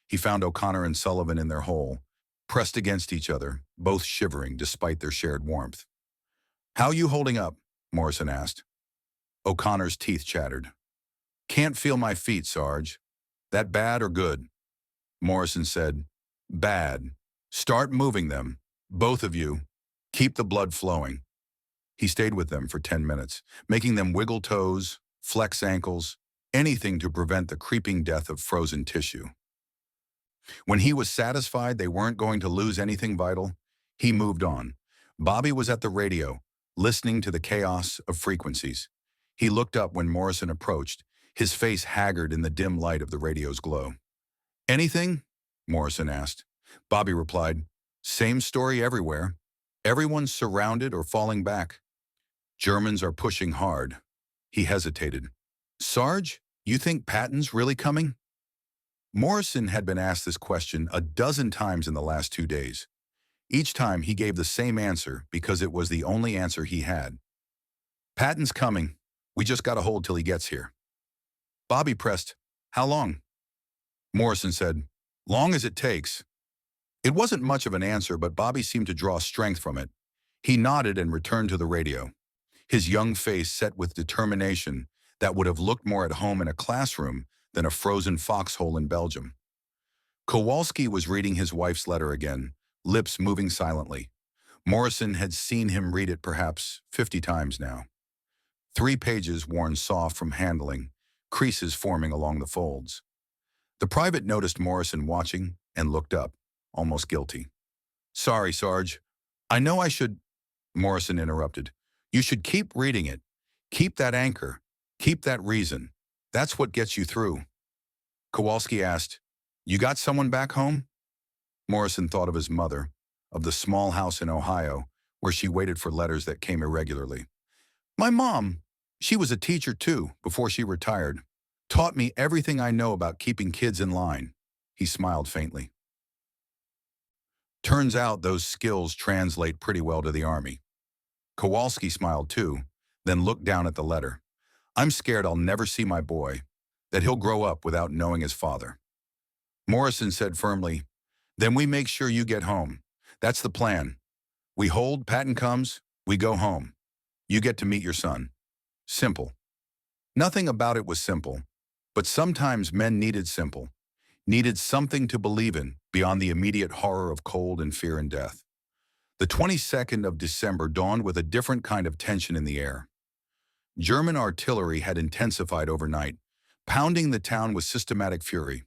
He found O'Connor and Sullivan in their hole, pressed against each other, both shivering despite their shared warmth. How you holding up? Morrison asked. O'Connor's teeth chattered. Can't feel my feet, Sarge. That bad or good? Morrison said, Bad. Start moving them. Both of you. Keep the blood flowing. He stayed with them for 10 minutes, making them wiggle toes, flex ankles, anything to prevent the creeping death of frozen tissue. When he was satisfied they weren't going to lose anything vital, he moved on. Bobby was at the radio, listening to the chaos of frequencies. He looked up when Morrison approached, his face haggard in the dim light of the radio's glow. Anything? Morrison asked. Bobby replied, Same story everywhere. Everyone's surrounded or falling back. Germans are pushing hard. He hesitated. Sarge, you think Patton's really coming? Morrison had been asked this question a dozen times in the last 2 days. Each time he gave the same answer because it was the only answer he had. Patton's coming. We just got to hold till he gets here. Bobby pressed, How long? Morrison said, Long as it takes. It wasn't much of an answer, but Bobby seemed to draw strength from it. He nodded and returned to the radio, his young face set with determination that would have looked more at home in a classroom than a frozen foxhole in Belgium. Kowalski was reading his wife's letter again, lips moving silently. Morrison had seen him read it perhaps 50 times now. 3 pages worn soft from handling, creases forming along the folds. The private noticed Morrison watching and looked up, almost guilty. Sorry, Sarge. I know I should... Morrison interrupted. You should keep reading it. Keep that anchor. Keep that reason. That's what gets you through. Kowalski asked, You got someone back home? Morrison thought of his mother, of the small house in Ohio, where she waited for letters that came irregularly. My mom, she was a teacher too, before she retired. Taught me everything I know about keeping kids in line. He smiled faintly. Turns out those skills translate pretty well to the Army. Kowalski smiled too, then looked down at the letter. I'm scared I'll never see my boy, that he'll grow up without knowing his father. Morrison said firmly, Then we make sure you get home. That's the plan. We hold, Patton comes, we go home. You get to meet your son. Simple. Nothing about it was simple, but sometimes men needed simple, needed something to believe in beyond the immediate horror of cold and fear and death. The 22nd of December dawned with a different kind of tension in the air. German artillery had intensified overnight, pounding the town with systematic fury.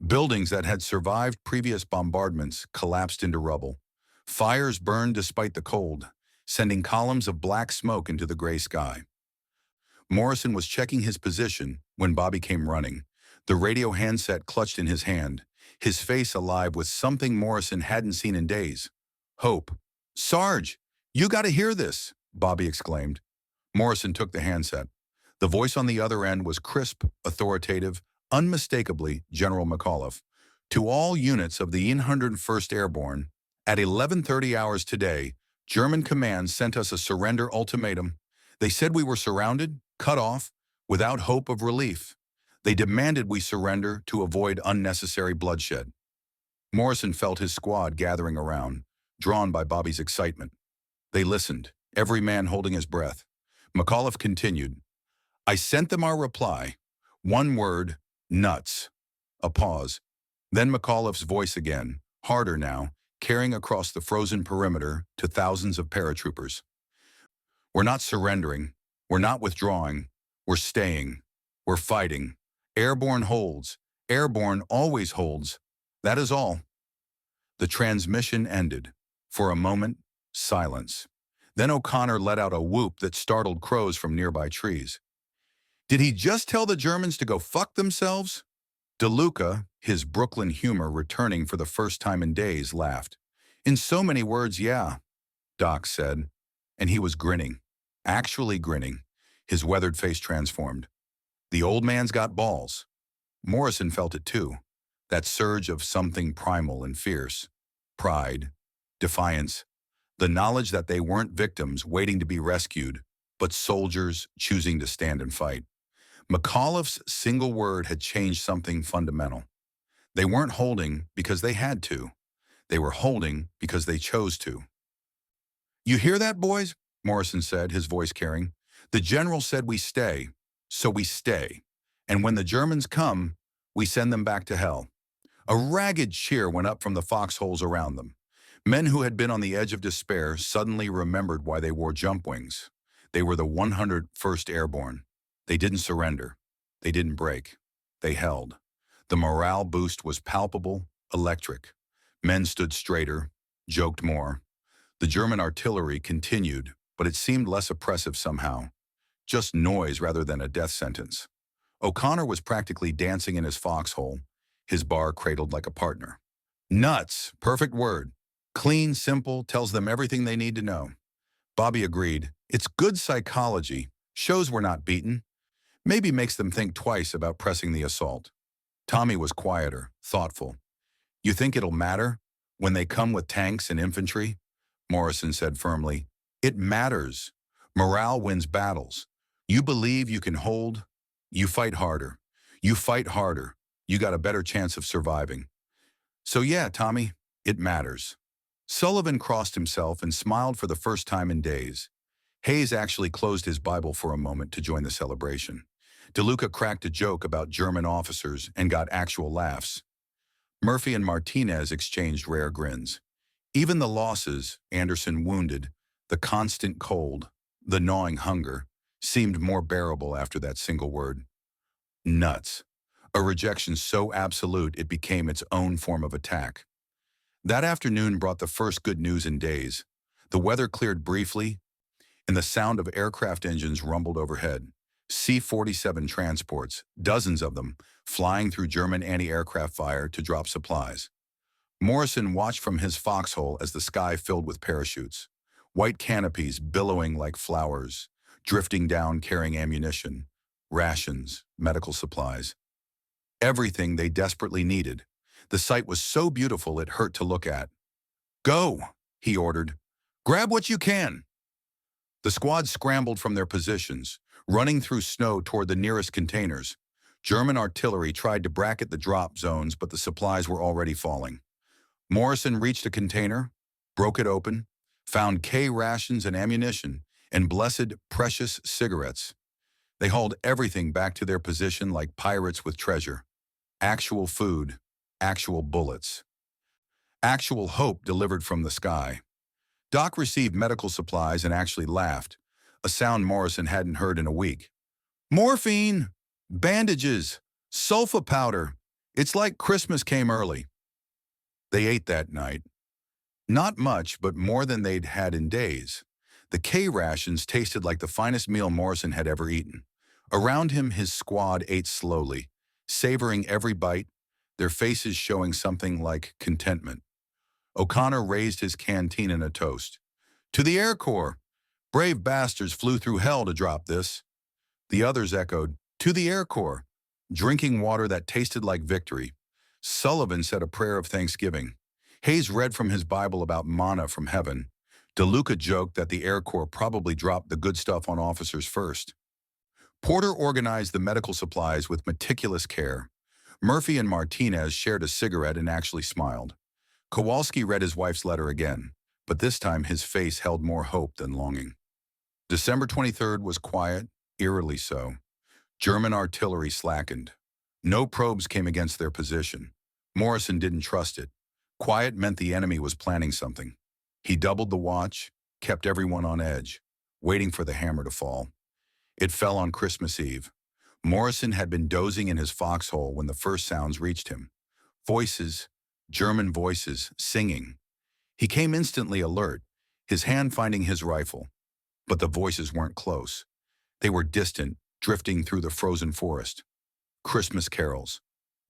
Buildings that had survived previous bombardments collapsed into rubble. Fires burned despite the cold, sending columns of black smoke into the gray sky. Morrison was checking his position when Bobby came running, the radio handset clutched in his hand, his face alive with something Morrison hadn't seen in days. Hope. Sarge, you got to hear this, Bobby exclaimed. Morrison took the handset. The voice on the other end was crisp, authoritative, unmistakably General McAuliffe. To all units of the 101st Airborne, at 11:30 hours today, German command sent us a surrender ultimatum. They said we were surrounded, cut off, without hope of relief. They demanded we surrender to avoid unnecessary bloodshed. Morrison felt his squad gathering around, drawn by Bobby's excitement. They listened, every man holding his breath. McAuliffe continued, I sent them our reply. One word, nuts. A pause. Then McAuliffe's voice again, harder now, carrying across the frozen perimeter to thousands of paratroopers. We're not surrendering. We're not withdrawing. We're staying. We're fighting. Airborne holds. Airborne always holds. That is all. The transmission ended. For a moment, silence. Then O'Connor let out a whoop that startled crows from nearby trees. Did he just tell the Germans to go fuck themselves? DeLuca, his Brooklyn humor returning for the first time in days, laughed. In so many words, yeah, Doc said. And he was grinning. Actually grinning. His weathered face transformed. The old man's got balls. Morrison felt it too. That surge of something primal and fierce. Pride. Defiance. The knowledge that they weren't victims waiting to be rescued, but soldiers choosing to stand and fight. McAuliffe's single word had changed something fundamental. They weren't holding because they had to. They were holding because they chose to. You hear that, boys? Morrison said, his voice carrying. The general said we stay, so we stay. And when the Germans come, we send them back to hell. A ragged cheer went up from the foxholes around them. Men who had been on the edge of despair suddenly remembered why they wore jump wings. They were the 101st Airborne. They didn't surrender. They didn't break. They held. The morale boost was palpable, electric. Men stood straighter, joked more. The German artillery continued, but it seemed less oppressive somehow. Just noise rather than a death sentence. O'Connor was practically dancing in his foxhole, his bar cradled like a partner. Nuts, perfect word. Clean, simple, tells them everything they need to know. Bobby agreed. It's good psychology. Shows we're not beaten. Maybe makes them think twice about pressing the assault. Tommy was quieter, thoughtful. You think it'll matter when they come with tanks and infantry? Morrison said firmly. It matters. Morale wins battles. You believe you can hold, you fight harder. You fight harder, you got a better chance of surviving. So yeah, Tommy, it matters. Sullivan crossed himself and smiled for the first time in days. Hayes actually closed his Bible for a moment to join the celebration. DeLuca cracked a joke about German officers and got actual laughs. Murphy and Martinez exchanged rare grins. Even the losses, Anderson wounded, the constant cold, the gnawing hunger, seemed more bearable after that single word. Nuts. A rejection so absolute it became its own form of attack. That afternoon brought the first good news in days. The weather cleared briefly, and the sound of aircraft engines rumbled overhead. C-47 transports, dozens of them, flying through German anti-aircraft fire to drop supplies. Morrison watched from his foxhole as the sky filled with parachutes. White canopies billowing like flowers, drifting down carrying ammunition, rations, medical supplies. Everything they desperately needed. The sight was so beautiful it hurt to look at. Go, he ordered. Grab what you can. The squad scrambled from their positions, running through snow toward the nearest containers. German artillery tried to bracket the drop zones, but the supplies were already falling. Morrison reached a container, broke it open, found K rations and ammunition, and blessed, precious cigarettes. They hauled everything back to their position like pirates with treasure. Actual food, actual bullets. Actual hope delivered from the sky. Doc received medical supplies and actually laughed, a sound Morrison hadn't heard in a week. Morphine, bandages, sulfa powder. It's like Christmas came early. They ate that night. Not much, but more than they'd had in days. The K rations tasted like the finest meal Morrison had ever eaten. Around him, his squad ate slowly, savoring every bite, their faces showing something like contentment. O'Connor raised his canteen in a toast. To the Air Corps! Brave bastards flew through hell to drop this. The others echoed, to the Air Corps! Drinking water that tasted like victory. Sullivan said a prayer of thanksgiving. Hayes read from his Bible about manna from heaven. DeLuca joked that the Air Corps probably dropped the good stuff on officers first. Porter organized the medical supplies with meticulous care. Murphy and Martinez shared a cigarette and actually smiled. Kowalski read his wife's letter again, but this time his face held more hope than longing. December 23rd was quiet, eerily so. German artillery slackened. No probes came against their position. Morrison didn't trust it. Quiet meant the enemy was planning something. He doubled the watch, kept everyone on edge, waiting for the hammer to fall. It fell on Christmas Eve. Morrison had been dozing in his foxhole when the first sounds reached him. Voices, German voices, singing. He came instantly alert, his hand finding his rifle. But the voices weren't close. They were distant, drifting through the frozen forest. Christmas carols.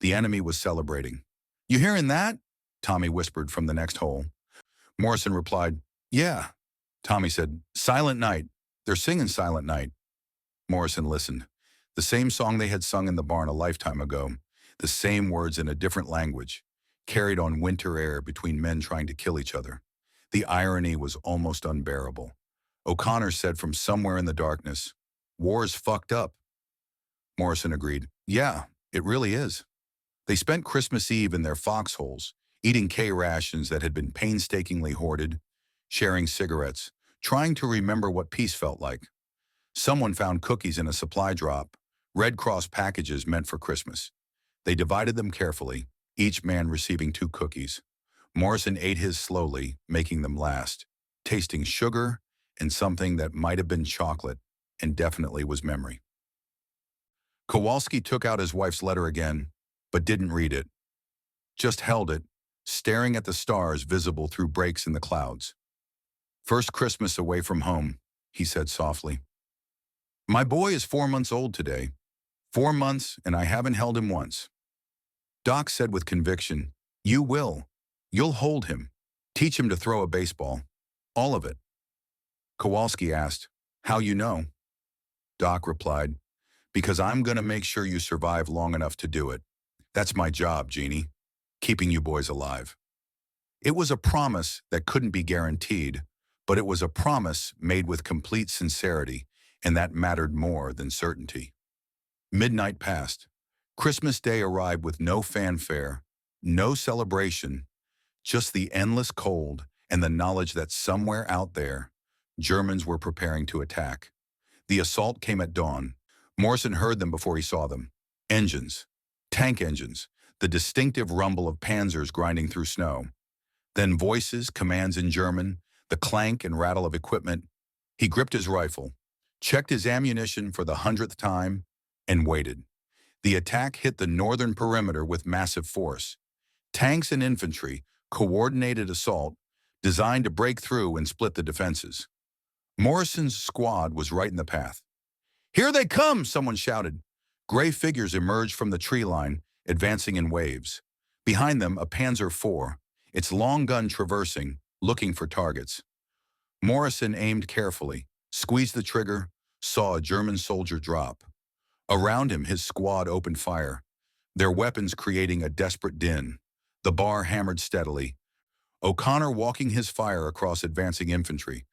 The enemy was celebrating. "You hearing that?" Tommy whispered from the next hole. Morrison replied, "Yeah." Tommy said, "Silent Night. They're singing Silent Night." Morrison listened. The same song they had sung in the barn a lifetime ago. The same words in a different language, carried on winter air between men trying to kill each other. The irony was almost unbearable. O'Connor said from somewhere in the darkness, "War's fucked up." Morrison agreed, "Yeah, it really is." They spent Christmas Eve in their foxholes, eating K rations that had been painstakingly hoarded, sharing cigarettes, trying to remember what peace felt like. Someone found cookies in a supply drop, Red Cross packages meant for Christmas. They divided them carefully, each man receiving 2 cookies. Morrison ate his slowly, making them last, tasting sugar and something that might have been chocolate and definitely was memory. Kowalski took out his wife's letter again, but didn't read it. Just held it, staring at the stars visible through breaks in the clouds. "First Christmas away from home," he said softly. "My boy is 4 months old today. 4 months, and I haven't held him once." Doc said with conviction, "You will. You'll hold him. Teach him to throw a baseball. All of it." Kowalski asked, "How you know?" Doc replied, "Because I'm going to make sure you survive long enough to do it. That's my job, Jeannie, keeping you boys alive." It was a promise that couldn't be guaranteed, but it was a promise made with complete sincerity, and that mattered more than certainty. Midnight passed. Christmas Day arrived with no fanfare, no celebration, just the endless cold and the knowledge that somewhere out there, Germans were preparing to attack. The assault came at dawn. Morrison heard them before he saw them. Engines, tank engines, the distinctive rumble of panzers grinding through snow. Then voices, commands in German, the clank and rattle of equipment. He gripped his rifle, checked his ammunition for the 100th time, and waited. The attack hit the northern perimeter with massive force. Tanks and infantry, coordinated assault, designed to break through and split the defenses. Morrison's squad was right in the path. "Here they come!" someone shouted. Gray figures emerged from the tree line, advancing in waves. Behind them, a Panzer IV, its long gun traversing, looking for targets. Morrison aimed carefully, squeezed the trigger, saw a German soldier drop. Around him, his squad opened fire, their weapons creating a desperate din. The bar hammered steadily. O'Connor walking his fire across advancing infantry.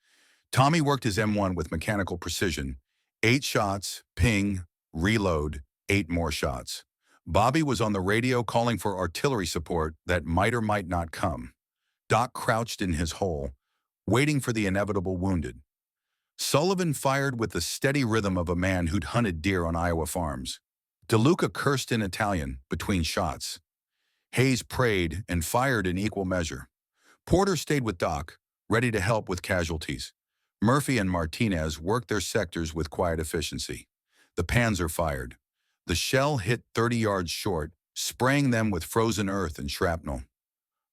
Tommy worked his M1 with mechanical precision. 8 shots, ping, reload, 8 more shots. Bobby was on the radio calling for artillery support that might or might not come. Doc crouched in his hole, waiting for the inevitable wounded. Sullivan fired with the steady rhythm of a man who'd hunted deer on Iowa farms. DeLuca cursed in Italian between shots. Hayes prayed and fired in equal measure. Porter stayed with Doc, ready to help with casualties. Murphy and Martinez worked their sectors with quiet efficiency. The Panzer fired. The shell hit 30 yards short, spraying them with frozen earth and shrapnel.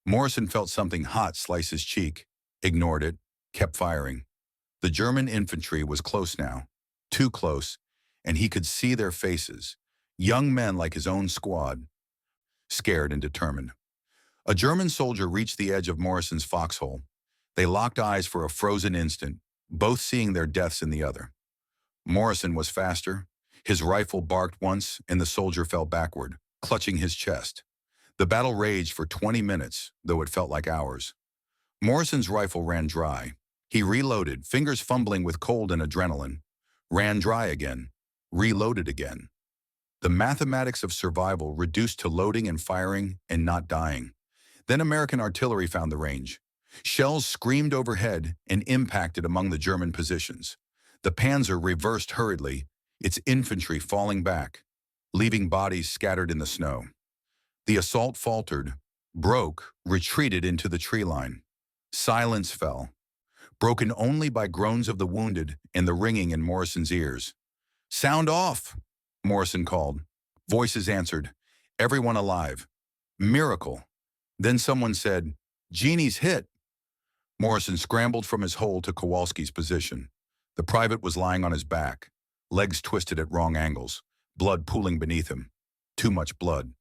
Morrison felt something hot slice his cheek, ignored it, kept firing. The German infantry was close now, too close, and he could see their faces, young men like his own squad, scared and determined. A German soldier reached the edge of Morrison's foxhole. They locked eyes for a frozen instant, both seeing their deaths in the other. Morrison was faster. His rifle barked once, and the soldier fell backward, clutching his chest. The battle raged for 20 minutes, though it felt like hours. Morrison's rifle ran dry. He reloaded, fingers fumbling with cold and adrenaline. Ran dry again. reloaded again. The mathematics of survival reduced to loading and firing and not dying. Then American artillery found the range. Shells screamed overhead and impacted among the German positions. The Panzer reversed hurriedly, its infantry falling back, leaving bodies scattered in the snow. The assault faltered, broke, retreated into the tree line. Silence fell, broken only by groans of the wounded and the ringing in Morrison's ears. "Sound off!" Morrison called. Voices answered, "Everyone alive." Miracle. Then someone said, "Genie's hit." Morrison scrambled from his hole to Kowalski's position. The private was lying on his back, legs twisted at wrong angles, blood pooling beneath him. Too much blood.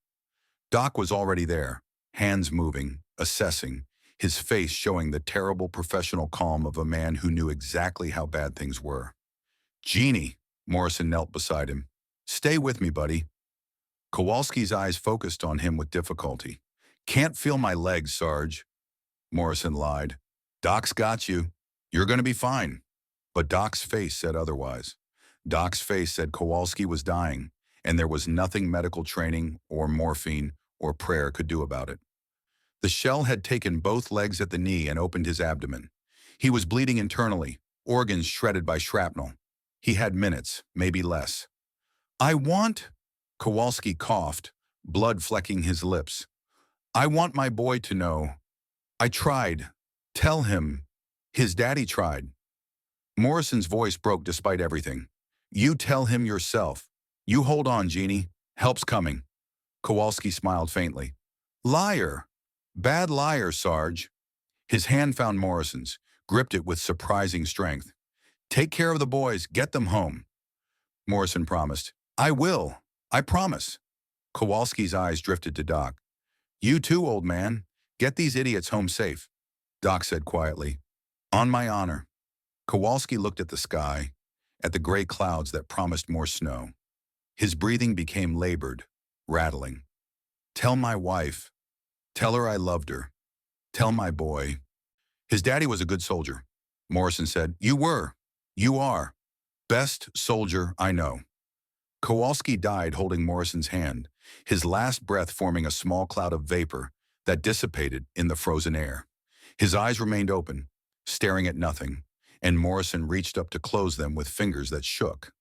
Doc was already there, hands moving, assessing, his face showing the terrible professional calm of a man who knew exactly how bad things were. "Genie," Morrison knelt beside him. "Stay with me, buddy." Kowalski's eyes focused on him with difficulty. "Can't feel my legs, Sarge." Morrison lied. "Doc's got you. You're going to be fine." But Doc's face said otherwise. Doc's face said Kowalski was dying, and there was nothing medical training or morphine or prayer could do about it. The shell had taken both legs at the knee and opened his abdomen. He was bleeding internally, organs shredded by shrapnel. He had minutes, maybe less. "I want," Kowalski coughed, blood flecking his lips. "I want my boy to know. I tried. Tell him. His daddy tried." Morrison's voice broke despite everything. "You tell him yourself. You hold on, Genie. Help's coming." Kowalski smiled faintly. "Liar. Bad liar, Sarge." His hand found Morrison's, gripped it with surprising strength. "Take care of the boys. Get them home." Morrison promised. "I will. I promise." Kowalski's eyes drifted to Doc. "You too, old man. Get these idiots home safe." Doc said quietly, "On my honor." Kowalski looked at the sky, at the gray clouds that promised more snow. His breathing became labored, rattling. "Tell my wife. Tell her I loved her. Tell my boy." "His daddy was a good soldier," Morrison said. "You were. You are. Best soldier I know." Kowalski died holding Morrison's hand, his last breath forming a small cloud of vapor that dissipated in the frozen air. His eyes remained open, staring at nothing, and Morrison reached up to close them with fingers that shook.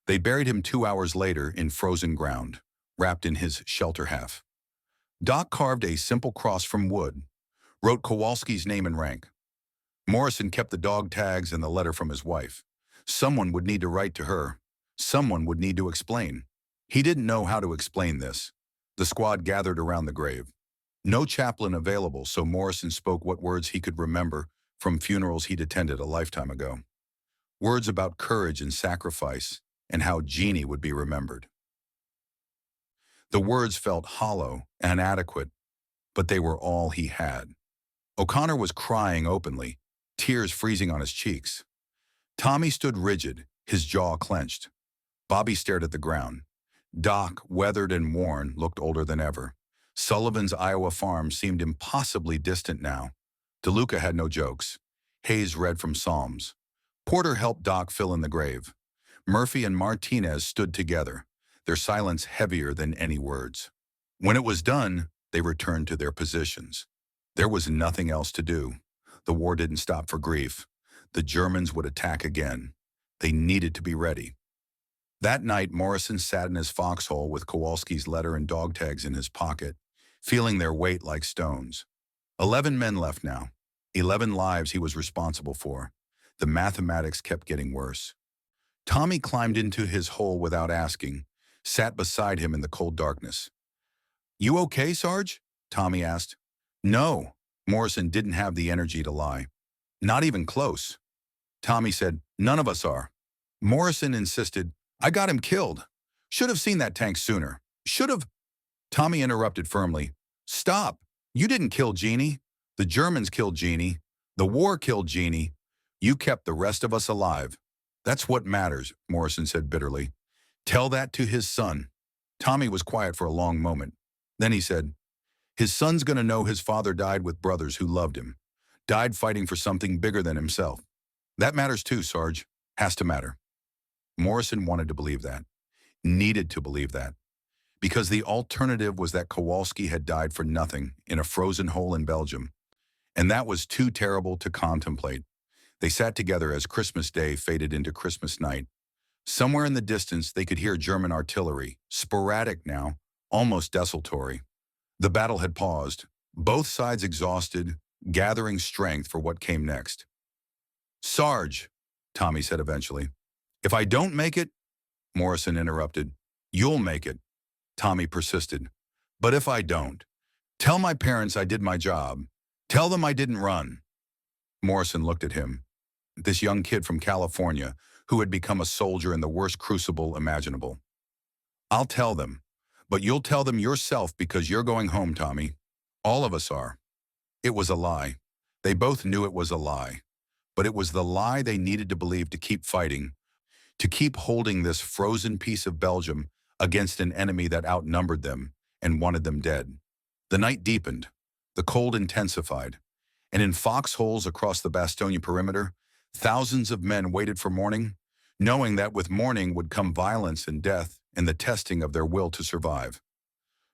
They buried him 2 hours later in frozen ground, wrapped in his shelter half. Doc carved a simple cross from wood, wrote Kowalski's name and rank. Morrison kept the dog tags and the letter from his wife. Someone would need to write to her. Someone would need to explain. He didn't know how to explain this. The squad gathered around the grave. No chaplain available, so Morrison spoke what words he could remember from funerals he'd attended a lifetime ago. Words about courage and sacrifice, and how Genie would be remembered. The words felt hollow and inadequate, but they were all he had. O'Connor was crying openly, tears freezing on his cheeks. Tommy stood rigid, his jaw clenched. Bobby stared at the ground. Doc, weathered and worn, looked older than ever. Sullivan's Iowa farm seemed impossibly distant now. DeLuca had no jokes. Hayes read from Psalms. Porter helped Doc fill in the grave. Murphy and Martinez stood together, their silence heavier than any words. When it was done, they returned to their positions. There was nothing else to do. The war didn't stop for grief. The Germans would attack again. They needed to be ready. That night, Morrison sat in his foxhole with Kowalski's letter and dog tags in his pocket, feeling their weight like stones. 11 men left now. 11 lives he was responsible for. The mathematics kept getting worse. Tommy climbed into his hole without asking, sat beside him in the cold darkness. "You okay, Sarge?" Tommy asked. "No." Morrison didn't have the energy to lie. "Not even close." Tommy said, "None of us are." Morrison insisted, "I got him killed. Should have seen that tank sooner. Should have." Tommy interrupted firmly. "Stop. You didn't kill Genie. The Germans killed Genie. The war killed Genie. You kept the rest of us alive. That's what matters," Morrison said bitterly. "Tell that to his son." Tommy was quiet for a long moment. Then he said, "His son's going to know his father died with brothers who loved him. Died fighting for something bigger than himself. That matters too, Sarge. Has to matter." Morrison wanted to believe that, needed to believe that, because the alternative was that Kowalski had died for nothing in a frozen hole in Belgium, and that was too terrible to contemplate. They sat together as Christmas Day faded into Christmas night. Somewhere in the distance, they could hear German artillery, sporadic now, almost desultory. The battle had paused, both sides exhausted, gathering strength for what came next. "Sarge," Tommy said eventually. "If I don't make it," Morrison interrupted. "You'll make it," Tommy persisted. "But if I don't, tell my parents I did my job. Tell them I didn't run." Morrison looked at him, this young kid from California who had become a soldier in the worst crucible imaginable. "I'll tell them, but you'll tell them yourself because you're going home, Tommy. All of us are." It was a lie. They both knew it was a lie. But it was the lie they needed to believe to keep fighting, to keep holding this frozen piece of Belgium against an enemy that outnumbered them and wanted them dead. The night deepened, the cold intensified, and in foxholes across the Bastogne perimeter, thousands of men waited for morning, knowing that with morning would come violence and death and the testing of their will to survive.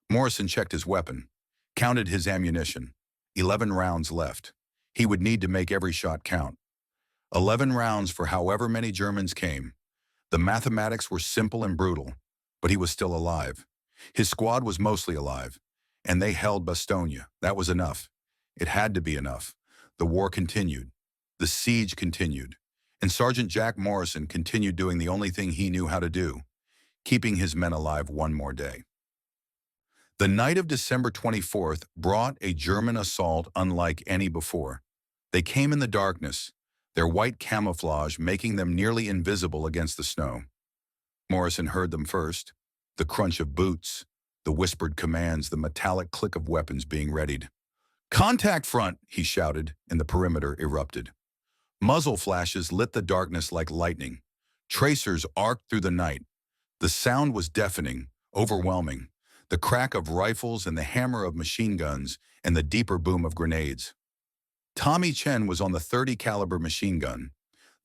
Morrison checked his weapon, counted his ammunition. 11 rounds left. He would need to make every shot count. 11 rounds for however many Germans came. The mathematics were simple and brutal, but he was still alive. His squad was mostly alive, and they held Bastogne. That was enough. It had to be enough. The war continued. The siege continued. And Sergeant Jack Morrison continued doing the only thing he knew how to do, keeping his men alive one more day. The night of December 24th brought a German assault unlike any before. They came in the darkness, their white camouflage making them nearly invisible against the snow. Morrison heard them first, the crunch of boots, the whispered commands, the metallic click of weapons being readied. "Contact front," he shouted, and the perimeter erupted. Muzzle flashes lit the darkness like lightning. Tracers arced through the night. The sound was deafening, overwhelming. The crack of rifles and the hammer of machine guns and the deeper boom of grenades. Tommy Chen was on the .30 caliber machine gun,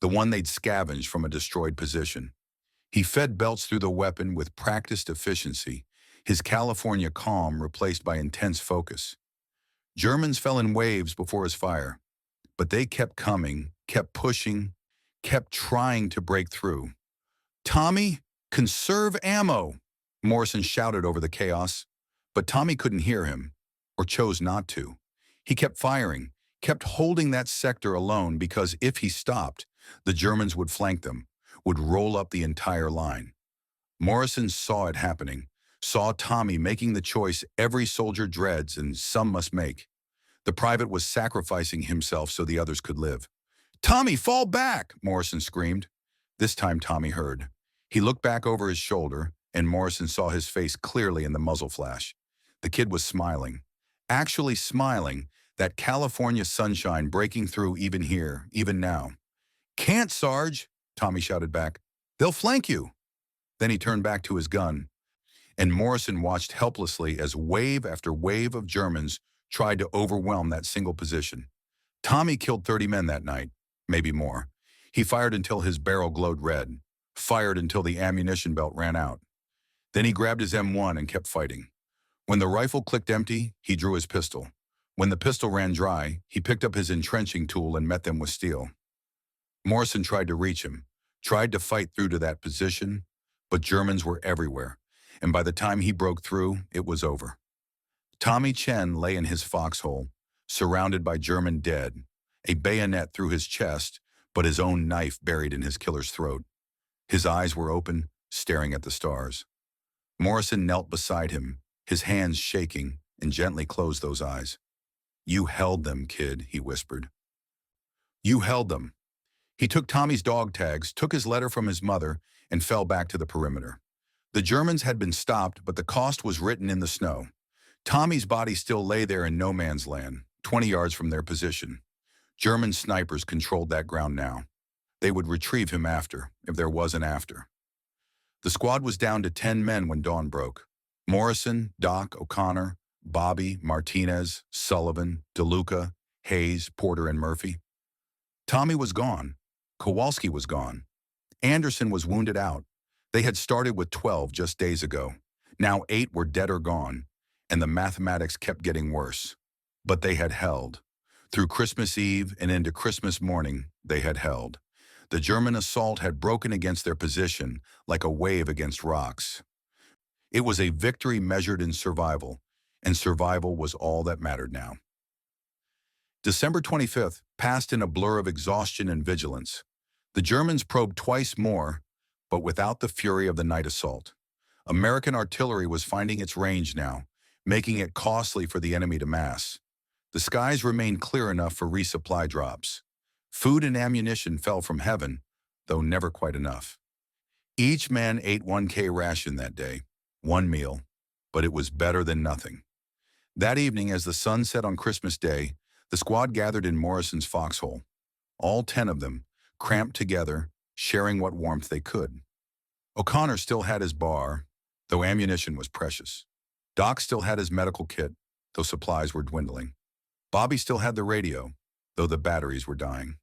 the one they'd scavenged from a destroyed position. He fed belts through the weapon with practiced efficiency, his California calm replaced by intense focus. Germans fell in waves before his fire, but they kept coming, kept pushing, kept trying to break through. "Tommy, conserve ammo!" Morrison shouted over the chaos, but Tommy couldn't hear him, or chose not to. He kept firing, kept holding that sector alone because if he stopped, the Germans would flank them, would roll up the entire line. Morrison saw it happening, saw Tommy making the choice every soldier dreads and some must make. The private was sacrificing himself so the others could live. "Tommy, fall back!" Morrison screamed. This time Tommy heard. He looked back over his shoulder, and Morrison saw his face clearly in the muzzle flash. The kid was smiling. Actually smiling, that California sunshine breaking through even here, even now. "Can't, Sarge," Tommy shouted back. "They'll flank you." Then he turned back to his gun, and Morrison watched helplessly as wave after wave of Germans tried to overwhelm that single position. Tommy killed 30 men that night, maybe more. He fired until his barrel glowed red, fired until the ammunition belt ran out. Then he grabbed his M1 and kept fighting. When the rifle clicked empty, he drew his pistol. When the pistol ran dry, he picked up his entrenching tool and met them with steel. Morrison tried to reach him, tried to fight through to that position, but Germans were everywhere, and by the time he broke through, it was over. Tommy Chen lay in his foxhole, surrounded by German dead, a bayonet through his chest, but his own knife buried in his killer's throat. His eyes were open, staring at the stars. Morrison knelt beside him, his hands shaking, and gently closed those eyes. "You held them, kid," he whispered. "You held them." He took Tommy's dog tags, took his letter from his mother, and fell back to the perimeter. The Germans had been stopped, but the cost was written in the snow. Tommy's body still lay there in no man's land, 20 yards from their position. German snipers controlled that ground now. They would retrieve him after, if there was an after. The squad was down to 10 men when dawn broke. Morrison, Doc, O'Connor, Bobby, Martinez, Sullivan, DeLuca, Hayes, Porter, and Murphy. Tommy was gone. Kowalski was gone. Anderson was wounded out. They had started with 12 just days ago. Now 8 were dead or gone, and the mathematics kept getting worse. But they had held. Through Christmas Eve and into Christmas morning, they had held. The German assault had broken against their position like a wave against rocks. It was a victory measured in survival, and survival was all that mattered now. December 25th passed in a blur of exhaustion and vigilance. The Germans probed twice more, but without the fury of the night assault. American artillery was finding its range now, making it costly for the enemy to mass. The skies remained clear enough for resupply drops. Food and ammunition fell from heaven, though never quite enough. Each man ate 1K ration that day, one meal, but it was better than nothing. That evening, as the sun set on Christmas Day, the squad gathered in Morrison's foxhole. All 10 of them, cramped together, sharing what warmth they could. O'Connor still had his bar, though ammunition was precious. Doc still had his medical kit, though supplies were dwindling. Bobby still had the radio, though the batteries were dying.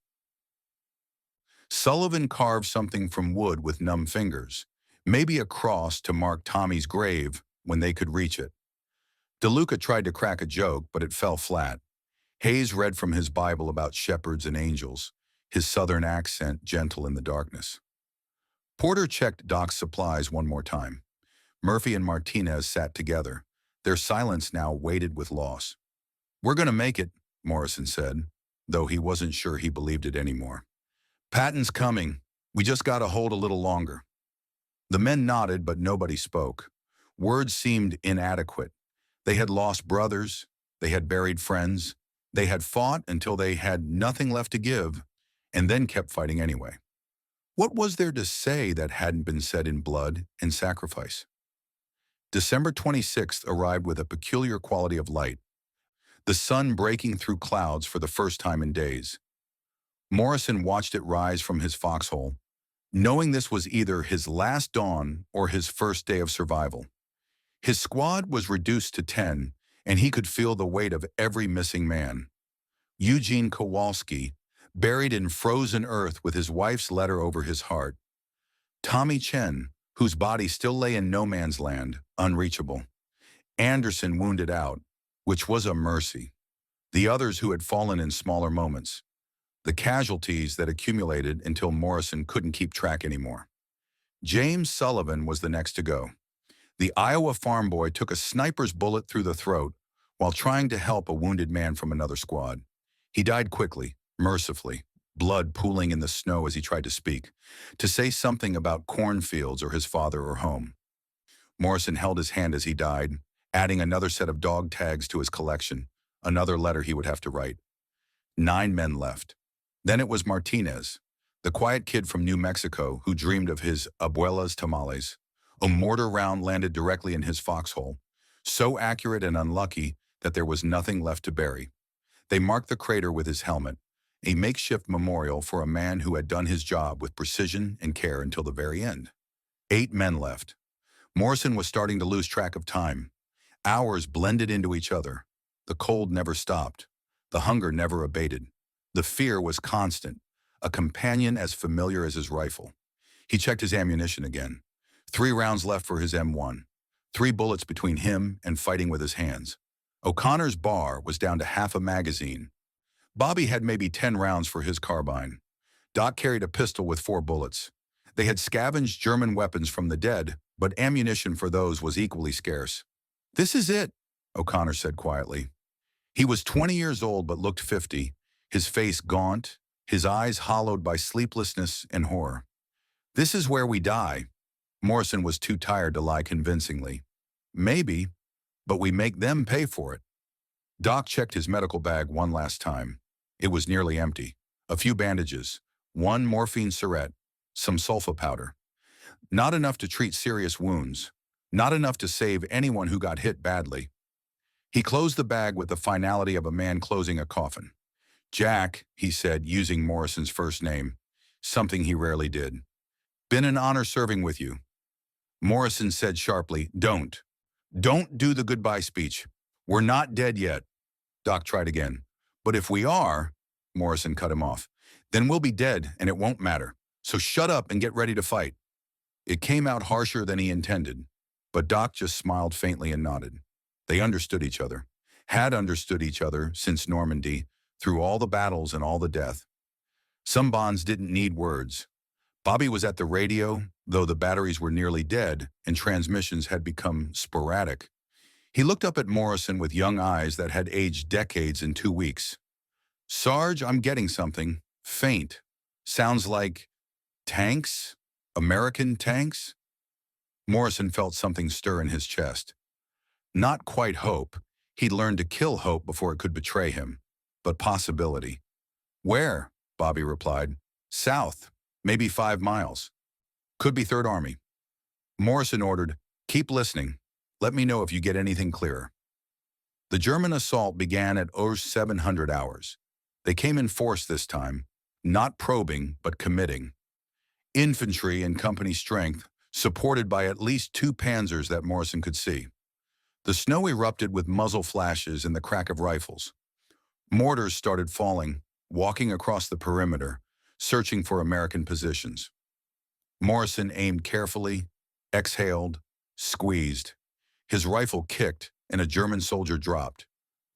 Sullivan carved something from wood with numb fingers, maybe a cross to mark Tommy's grave when they could reach it. DeLuca tried to crack a joke, but it fell flat. Hayes read from his Bible about shepherds and angels, his southern accent gentle in the darkness. Porter checked Doc's supplies one more time. Murphy and Martinez sat together, their silence now weighted with loss. "We're going to make it," Morrison said, though he wasn't sure he believed it anymore. "Patton's coming. We just got to hold a little longer." The men nodded, but nobody spoke. Words seemed inadequate. They had lost brothers. They had buried friends. They had fought until they had nothing left to give, and then kept fighting anyway. What was there to say that hadn't been said in blood and sacrifice? December 26th arrived with a peculiar quality of light, the sun breaking through clouds for the first time in days. Morrison watched it rise from his foxhole, knowing this was either his last dawn or his first day of survival. His squad was reduced to 10, and he could feel the weight of every missing man. Eugene Kowalski, buried in frozen earth with his wife's letter over his heart. Tommy Chen, whose body still lay in no man's land, unreachable. Anderson wounded out, which was a mercy. The others who had fallen in smaller moments. The casualties that accumulated until Morrison couldn't keep track anymore. James Sullivan was the next to go. The Iowa farm boy took a sniper's bullet through the throat while trying to help a wounded man from another squad. He died quickly, mercifully, blood pooling in the snow as he tried to speak, to say something about cornfields or his father or home. Morrison held his hand as he died, adding another set of dog tags to his collection, another letter he would have to write. 9 men left. Then it was Martinez, the quiet kid from New Mexico who dreamed of his abuela's tamales. A mortar round landed directly in his foxhole, so accurate and unlucky that there was nothing left to bury. They marked the crater with his helmet, a makeshift memorial for a man who had done his job with precision and care until the very end. 8 men left. Morrison was starting to lose track of time. Hours blended into each other. The cold never stopped. The hunger never abated. The fear was constant, a companion as familiar as his rifle. He checked his ammunition again. 3 rounds left for his M1. 3 bullets between him and fighting with his hands. O'Connor's bar was down to half a magazine. Bobby had maybe 10 rounds for his carbine. Doc carried a pistol with 4 bullets. They had scavenged German weapons from the dead, but ammunition for those was equally scarce. "This is it," O'Connor said quietly. He was 20 years old but looked 50, his face gaunt, his eyes hollowed by sleeplessness and horror. "This is where we die." Morrison was too tired to lie convincingly. "Maybe, but we make them pay for it." Doc checked his medical bag one last time. It was nearly empty. A few bandages, 1 morphine syringe, some sulfa powder. Not enough to treat serious wounds. Not enough to save anyone who got hit badly. He closed the bag with the finality of a man closing a coffin. "Jack," he said, using Morrison's first name, something he rarely did. "Been an honor serving with you." Morrison said sharply, Don't do the goodbye speech. We're not dead yet." Doc tried again. "But if we are," Morrison cut him off, "then we'll be dead and it won't matter. So shut up and get ready to fight. It came out harsher than he intended, but Doc just smiled faintly and nodded. They understood each other, had understood each other since Normandy, through all the battles and all the death. Some bonds didn't need words. Bobby was at the radio, though the batteries were nearly dead and transmissions had become sporadic. He looked up at Morrison with young eyes that had aged decades in 2 weeks. Sarge, I'm getting something. Faint. Sounds like tanks? American tanks? Morrison felt something stir in his chest. Not quite hope. He'd learned to kill hope before it could betray him. But possibility. Where? Bobby replied. South. Maybe 5 miles. Could be Third Army. Morrison ordered, keep listening. Let me know if you get anything clearer. The German assault began at 0700 hours. They came in force this time, not probing, but committing. Infantry and company strength, supported by at least 2 panzers that Morrison could see. The snow erupted with muzzle flashes and the crack of rifles. Mortars started falling, walking across the perimeter, searching for American positions. Morrison aimed carefully, exhaled, squeezed. His rifle kicked, and a German soldier dropped.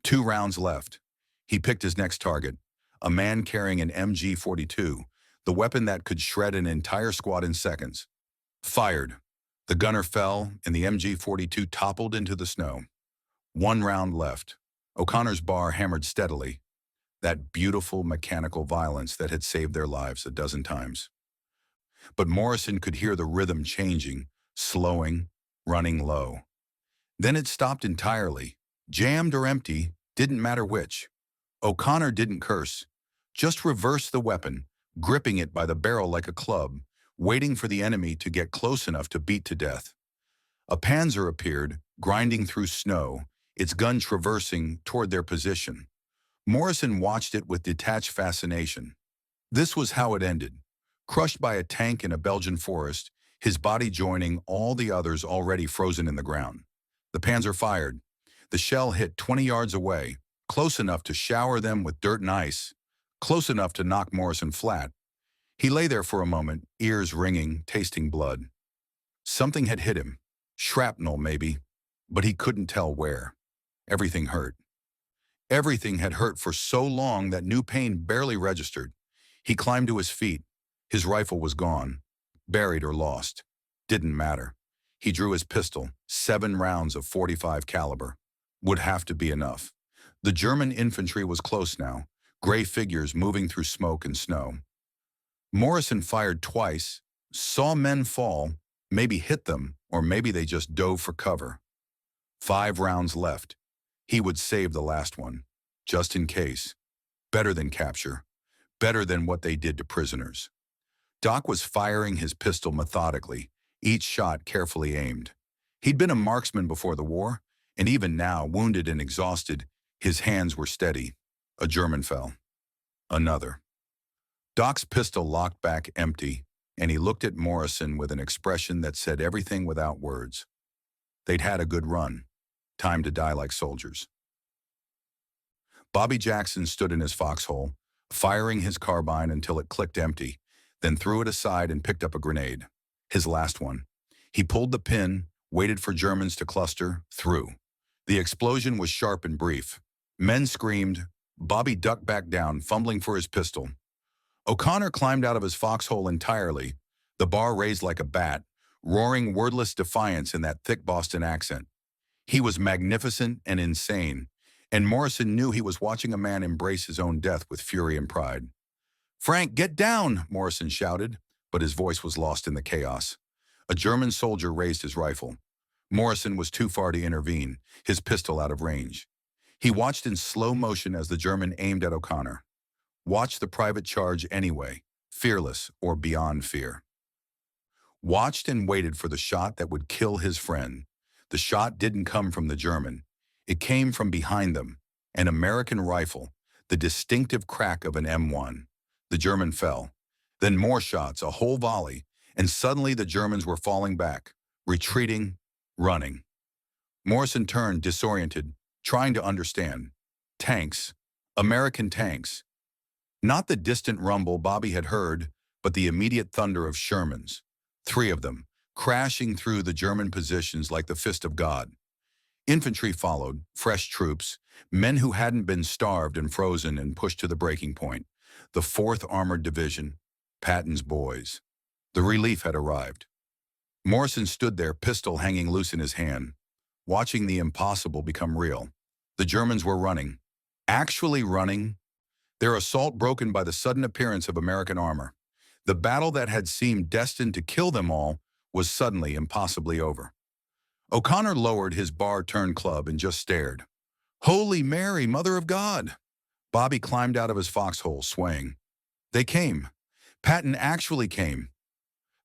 2 rounds left. He picked his next target, a man carrying an MG-42, the weapon that could shred an entire squad in seconds. Fired. The gunner fell, and the MG-42 toppled into the snow. 1 round left. O'Connor's bar hammered steadily, that beautiful mechanical violence that had saved their lives a dozen times. But Morrison could hear the rhythm changing, slowing, running low. Then it stopped entirely. Jammed or empty, didn't matter which. O'Connor didn't curse, just reversed the weapon, gripping it by the barrel like a club, waiting for the enemy to get close enough to beat to death. A panzer appeared, grinding through snow, its gun traversing toward their position. Morrison watched it with detached fascination. This was how it ended. Crushed by a tank in a Belgian forest, his body joining all the others already frozen in the ground. The panzer fired. The shell hit 20 yards away, close enough to shower them with dirt and ice, close enough to knock Morrison flat. He lay there for a moment, ears ringing, tasting blood. Something had hit him. Shrapnel, maybe, but he couldn't tell where. Everything hurt. Everything had hurt for so long that new pain barely registered. He climbed to his feet. His rifle was gone, buried or lost. Didn't matter. He drew his pistol, 7 rounds of .45 caliber. Would have to be enough. The German infantry was close now, gray figures moving through smoke and snow. Morrison fired twice, saw men fall, maybe hit them, or maybe they just dove for cover. 5 rounds left. He would save the last one, just in case. Better than capture. Better than what they did to prisoners. Doc was firing his pistol methodically, each shot carefully aimed. He'd been a marksman before the war, and even now, wounded and exhausted, his hands were steady. A German fell. Another. Doc's pistol locked back empty, and he looked at Morrison with an expression that said everything without words. They'd had a good run. Time to die like soldiers. Bobby Jackson stood in his foxhole, firing his carbine until it clicked empty, then threw it aside and picked up a grenade. His last one. He pulled the pin, waited for Germans to cluster, threw. The explosion was sharp and brief. Men screamed. Bobby ducked back down, fumbling for his pistol. O'Connor climbed out of his foxhole entirely, the bar raised like a bat, roaring wordless defiance in that thick Boston accent. He was magnificent and insane, and Morrison knew he was watching a man embrace his own death with fury and pride. "Frank, get down!" Morrison shouted, but his voice was lost in the chaos. A German soldier raised his rifle. Morrison was too far to intervene, his pistol out of range. He watched in slow motion as the German aimed at O'Connor. Watched the private charge anyway, fearless or beyond fear. Watched and waited for the shot that would kill his friend. The shot didn't come from the German. It came from behind them, an American rifle, the distinctive crack of an M1. The German fell. Then more shots, a whole volley, and suddenly the Germans were falling back, retreating, running. Morrison turned, disoriented, trying to understand. Tanks. American tanks. Not the distant rumble Bobby had heard, but the immediate thunder of Shermans, 3 of them, crashing through the German positions like the fist of God. Infantry followed, fresh troops, men who hadn't been starved and frozen and pushed to the breaking point. The 4th Armored Division, Patton's boys. The relief had arrived. Morrison stood there, pistol hanging loose in his hand, watching the impossible become real. The Germans were running. Actually running. Their assault broken by the sudden appearance of American armor. The battle that had seemed destined to kill them all was suddenly impossibly over. O'Connor lowered his bar-turned club and just stared. Holy Mary, Mother of God! Bobby climbed out of his foxhole, swaying. They came. Patton actually came.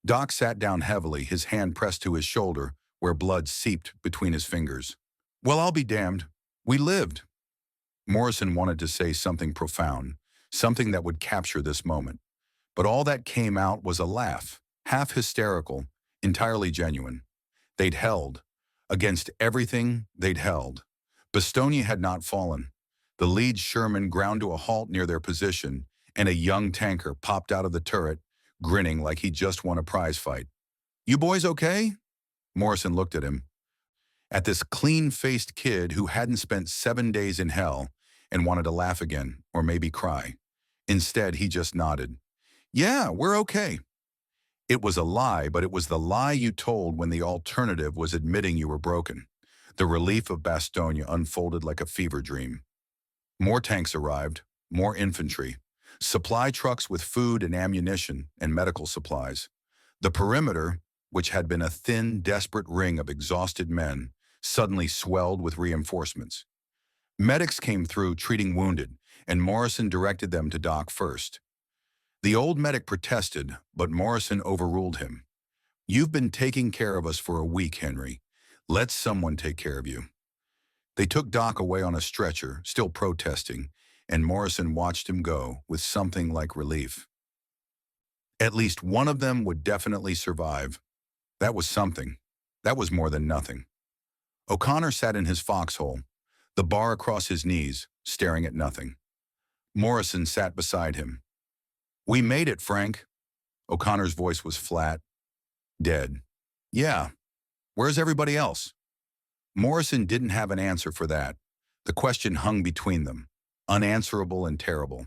Doc sat down heavily, his hand pressed to his shoulder, where blood seeped between his fingers. Well, I'll be damned. We lived. Morrison wanted to say something profound, something that would capture this moment. But all that came out was a laugh, half hysterical, entirely genuine. They'd held. Against everything, they'd held. Bastogne had not fallen. The lead Sherman ground to a halt near their position, and a young tanker popped out of the turret, grinning like he just won a prize fight. You boys okay? Morrison looked at him. At this clean-faced kid who hadn't spent 7 days in hell and wanted to laugh again, or maybe cry. Instead, he just nodded. Yeah, we're okay. It was a lie, but it was the lie you told when the alternative was admitting you were broken. The relief of Bastogne unfolded like a fever dream. More tanks arrived, more infantry, supply trucks with food and ammunition and medical supplies. The perimeter, which had been a thin, desperate ring of exhausted men, suddenly swelled with reinforcements. Medics came through treating wounded, and Morrison directed them to Doc first. The old medic protested, but Morrison overruled him. You've been taking care of us for a week, Henry. Let someone take care of you. They took Doc away on a stretcher, still protesting, and Morrison watched him go with something like relief. At least one of them would definitely survive. That was something. That was more than nothing. O'Connor sat in his foxhole, the bar across his knees, staring at nothing. Morrison sat beside him. We made it, Frank. O'Connor's voice was flat, dead. Yeah. Where's everybody else? Morrison didn't have an answer for that. The question hung between them, unanswerable and terrible.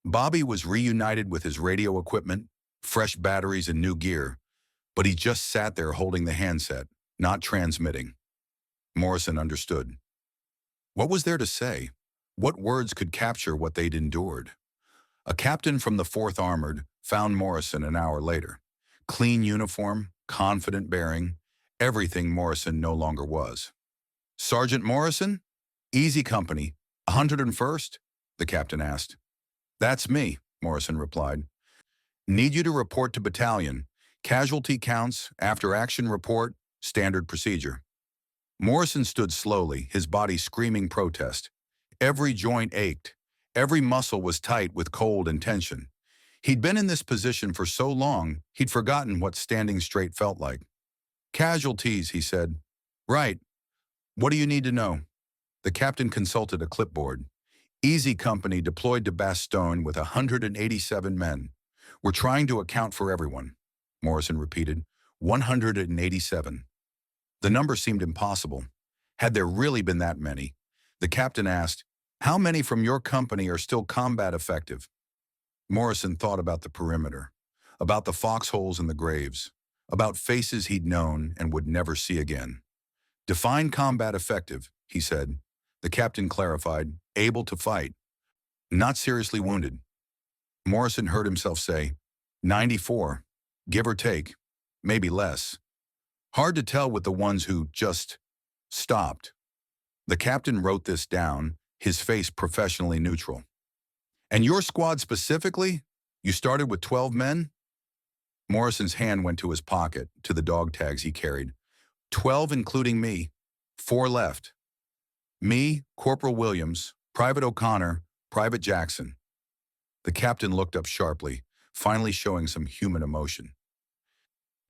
Bobby was reunited with his radio equipment, fresh batteries and new gear, but he just sat there holding the handset, not transmitting. Morrison understood. What was there to say? What words could capture what they'd endured? A captain from the 4th Armored found Morrison an hour later. Clean uniform, confident bearing, everything Morrison no longer was. Sergeant Morrison? Easy company. 101st? The captain asked. That's me, Morrison replied. Need you to report to battalion. Casualty counts, after-action report, standard procedure. Morrison stood slowly, his body screaming protest. Every joint ached. Every muscle was tight with cold and tension. He'd been in this position for so long, he'd forgotten what standing straight felt like. Casualties, he said. Right. What do you need to know? The captain consulted a clipboard. Easy company deployed to Bastogne with 187 men. We're trying to account for everyone, Morrison repeated. 187. The number seemed impossible. Had there really been that many? The captain asked, how many from your company are still combat effective? Morrison thought about the perimeter, about the foxholes and the graves, about faces he'd known and would never see again. Define combat effective, he said. The captain clarified, able to fight, not seriously wounded. Morrison heard himself say, 94, give or take, maybe less. Hard to tell with the ones who just stopped. The captain wrote this down, his face professionally neutral. And your squad specifically? You started with 12 men? Morrison's hand went to his pocket, to the dog tags he carried. 12 including me. 4 left. Me, Corporal Williams, Private O'Connor, Private Jackson. The captain looked up sharply, finally showing some human emotion.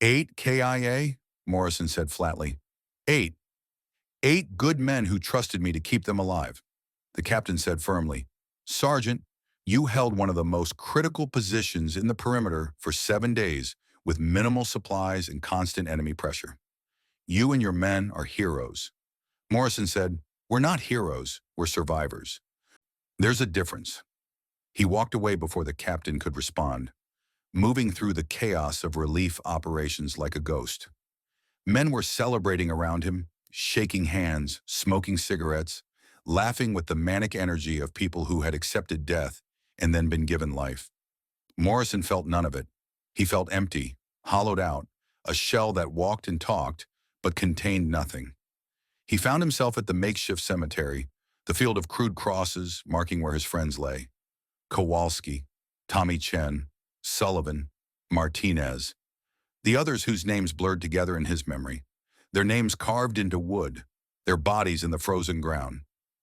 8 KIA? Morrison said flatly. 8. 8 good men who trusted me to keep them alive. The captain said firmly, Sergeant, You held one of the most critical positions in the perimeter for 7 days with minimal supplies and constant enemy pressure. You and your men are heroes. Morrison said, "We're not heroes, we're survivors." There's a difference. He walked away before the captain could respond, moving through the chaos of relief operations like a ghost. Men were celebrating around him, shaking hands, smoking cigarettes, laughing with the manic energy of people who had accepted death and then been given life. Morrison felt none of it. He felt empty, hollowed out, a shell that walked and talked, but contained nothing. He found himself at the makeshift cemetery, the field of crude crosses marking where his friends lay. Kowalski, Tommy Chen, Sullivan, Martinez, the others whose names blurred together in his memory, their names carved into wood, their bodies in the frozen ground.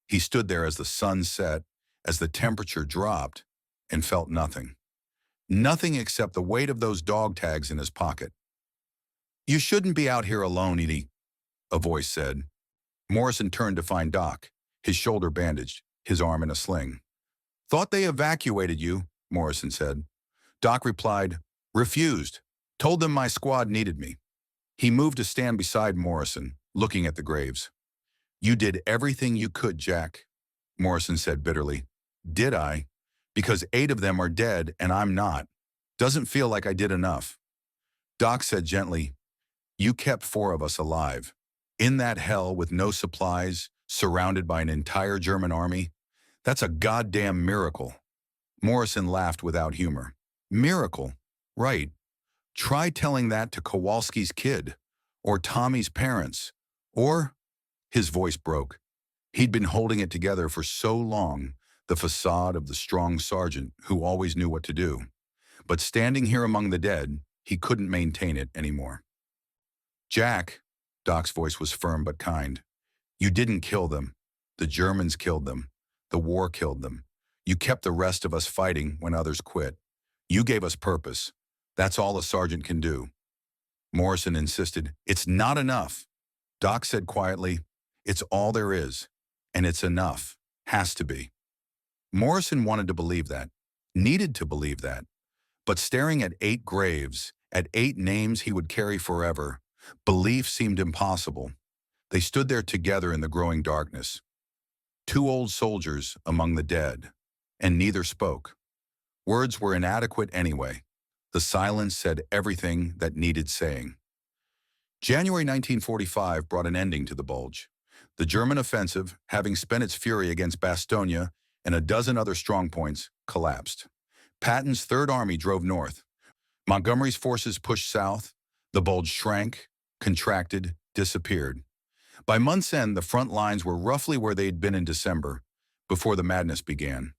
He stood there as the sun set, as the temperature dropped, and felt nothing. Nothing except the weight of those dog tags in his pocket. "You shouldn't be out here alone, Edie," a voice said. Morrison turned to find Doc, his shoulder bandaged, his arm in a sling. "Thought they evacuated you," Morrison said. Doc replied, "Refused. Told them my squad needed me." He moved to stand beside Morrison, looking at the graves. "You did everything you could, Jack," Morrison said bitterly. "Did I? Because 8 of them are dead and I'm not. Doesn't feel like I did enough." Doc said gently, "You kept 4 of us alive. In that hell with no supplies, surrounded by an entire German army. That's a goddamn miracle." Morrison laughed without humor. "Miracle? Right. Try telling that to Kowalski's kid, or Tommy's parents, or—" His voice broke. He'd been holding it together for so long, the facade of the strong sergeant who always knew what to do. But standing here among the dead, he couldn't maintain it anymore. "Jack," Doc's voice was firm but kind, "you didn't kill them. The Germans killed them. The war killed them. You kept the rest of us fighting when others quit. You gave us purpose. That's all a sergeant can do." Morrison insisted, "It's not enough." Doc said quietly, "It's all there is. And it's enough. Has to be." Morrison wanted to believe that, needed to believe that. But staring at 8 graves, at 8 names he would carry forever, belief seemed impossible. They stood there together in the growing darkness. 2 old soldiers among the dead, and neither spoke. Words were inadequate anyway. The silence said everything that needed saying. January 1945 brought an ending to the Bulge. The German offensive, having spent its fury against Bastogne and a dozen other strongpoints, collapsed. Patton's Third Army drove north. Montgomery's forces pushed south. The Bulge shrank, contracted, disappeared. By month's end, the front lines were roughly where they'd been in December, before the madness began.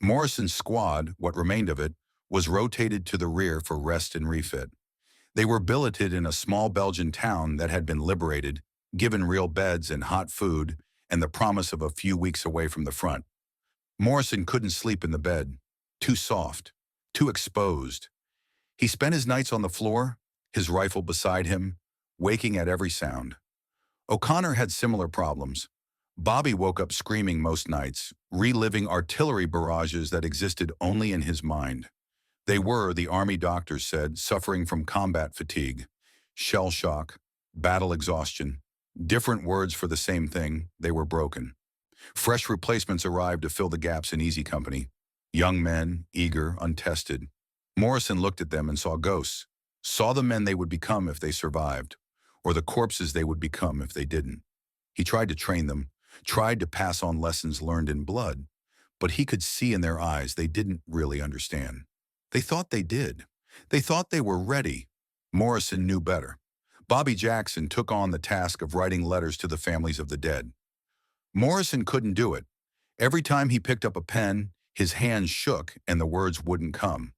Morrison's squad, what remained of it, was rotated to the rear for rest and refit. They were billeted in a small Belgian town that had been liberated, given real beds and hot food, and the promise of a few weeks away from the front. Morrison couldn't sleep in the bed. Too soft, too exposed. He spent his nights on the floor, his rifle beside him, waking at every sound. O'Connor had similar problems. Bobby woke up screaming most nights, reliving artillery barrages that existed only in his mind. They were, the Army doctors said, suffering from combat fatigue, shell shock, battle exhaustion. Different words for the same thing, they were broken. Fresh replacements arrived to fill the gaps in easy company. Young men, eager, untested. Morrison looked at them and saw ghosts, saw the men they would become if they survived, or the corpses they would become if they didn't. He tried to train them, tried to pass on lessons learned in blood, but he could see in their eyes they didn't really understand. They thought they did. They thought they were ready. Morrison knew better. Bobby Jackson took on the task of writing letters to the families of the dead. Morrison couldn't do it. Every time he picked up a pen, his hands shook and the words wouldn't come.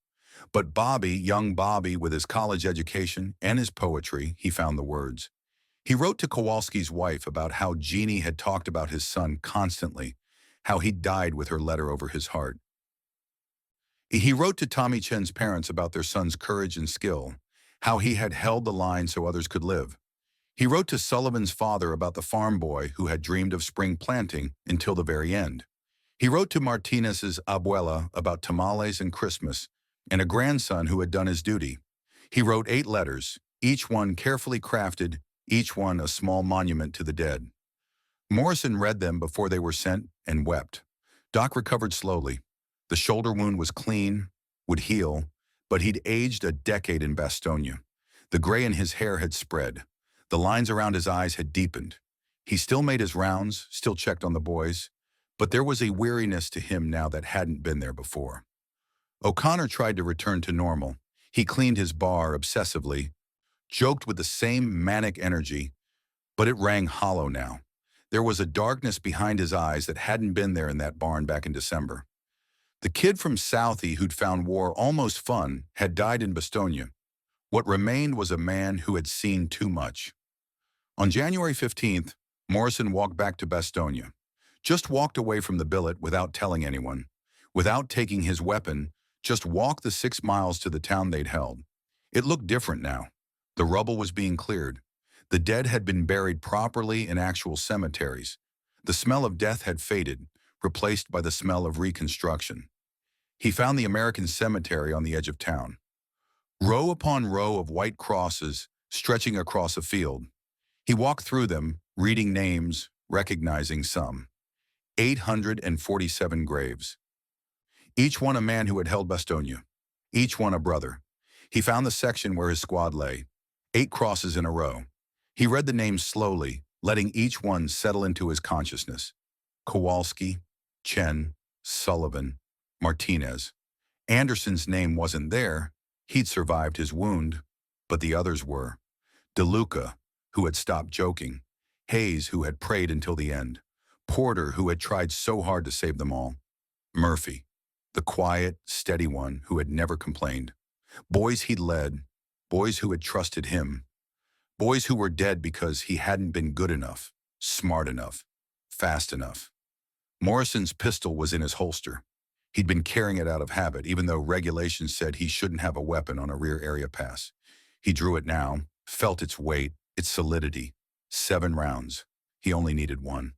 But Bobby, young Bobby with his college education and his poetry, he found the words. He wrote to Kowalski's wife about how Jeannie had talked about his son constantly, how he died with her letter over his heart. He wrote to Tommy Chen's parents about their son's courage and skill, how he had held the line so others could live. He wrote to Sullivan's father about the farm boy who had dreamed of spring planting until the very end. He wrote to Martinez's abuela about tamales and Christmas, and a grandson who had done his duty. He wrote 8 letters, each one carefully crafted, each one a small monument to the dead. Morrison read them before they were sent and wept. Doc recovered slowly. The shoulder wound was clean, would heal, but he'd aged a decade in Bastogne. The gray in his hair had spread. The lines around his eyes had deepened. He still made his rounds, still checked on the boys, but there was a weariness to him now that hadn't been there before. O'Connor tried to return to normal. He cleaned his bar obsessively, joked with the same manic energy, but it rang hollow now. There was a darkness behind his eyes that hadn't been there in that barn back in December. The kid from Southie who'd found war almost fun had died in Bastogne. What remained was a man who had seen too much. On January 15th, Morrison walked back to Bastogne. Just walked away from the billet without telling anyone. Without taking his weapon, just walked the 6 miles to the town they'd held. It looked different now. The rubble was being cleared. The dead had been buried properly in actual cemeteries. The smell of death had faded, replaced by the smell of reconstruction. He found the American cemetery on the edge of town. Row upon row of white crosses stretching across a field. He walked through them, reading names, recognizing some. 847 graves. Each one a man who had held Bastogne. Each one a brother. He found the section where his squad lay. 8 crosses in a row. He read the names slowly, letting each one settle into his consciousness. Kowalski, Chen, Sullivan, Martinez. Anderson's name wasn't there. He'd survived his wound, but the others were. DeLuca, who had stopped joking. Hayes, who had prayed until the end. Porter, who had tried so hard to save them all. Murphy, the quiet, steady one who had never complained. Boys he'd led, boys who had trusted him. Boys who were dead because he hadn't been good enough, smart enough, fast enough. Morrison's pistol was in his holster. He'd been carrying it out of habit, even though regulations said he shouldn't have a weapon on a rear area pass. He drew it now, felt its weight, its solidity. 7 rounds. He only needed 1.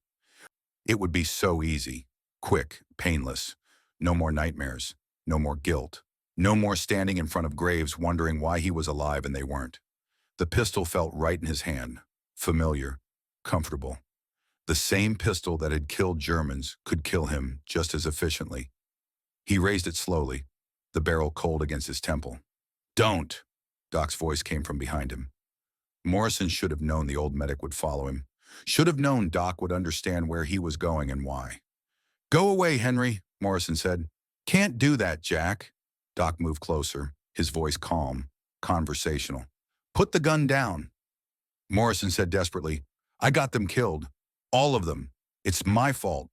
It would be so easy, quick, painless. No more nightmares, no more guilt, no more standing in front of graves wondering why he was alive and they weren't. The pistol felt right in his hand, familiar, comfortable. The same pistol that had killed Germans could kill him just as efficiently. He raised it slowly, the barrel cold against his temple. "Don't!" Doc's voice came from behind him. Morrison should have known the old medic would follow him. Should have known Doc would understand where he was going and why. "Go away, Henry," Morrison said. "Can't do that, Jack." Doc moved closer, his voice calm, conversational. "Put the gun down." Morrison said desperately, "I got them killed. All of them. It's my fault."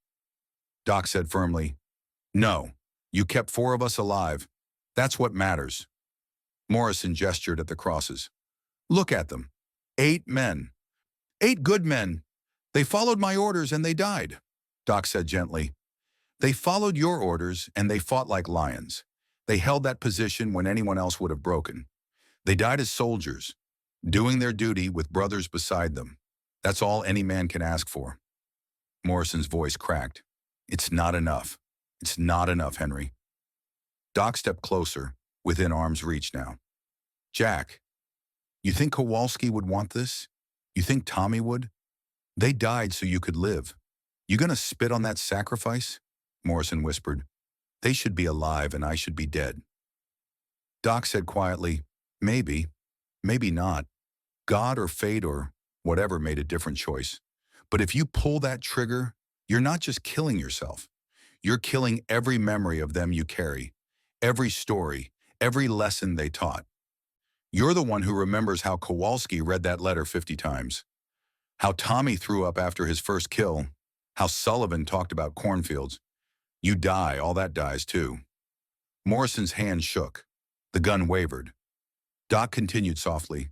Doc said firmly, "No, you kept 4 of us alive. That's what matters." Morrison gestured at the crosses. "Look at them. 8 men. 8 good men. They followed my orders and they died." Doc said gently, "They followed your orders and they fought like lions. They held that position when anyone else would have broken. They died as soldiers, doing their duty with brothers beside them. That's all any man can ask for." Morrison's voice cracked. "It's not enough. It's not enough, Henry." Doc stepped closer, within arm's reach now. "Jack, you think Kowalski would want this? You think Tommy would? They died so you could live. You gonna spit on that sacrifice?" Morrison whispered. "They should be alive and I should be dead." Doc said quietly, "Maybe, maybe not. God or fate or whatever made a different choice. But if you pull that trigger, you're not just killing yourself. You're killing every memory of them you carry, every story, every lesson they taught. You're the one who remembers how Kowalski read that letter 50 times, how Tommy threw up after his first kill, how Sullivan talked about cornfields. You die, all that dies too." Morrison's hand shook. The gun wavered. Doc continued softly,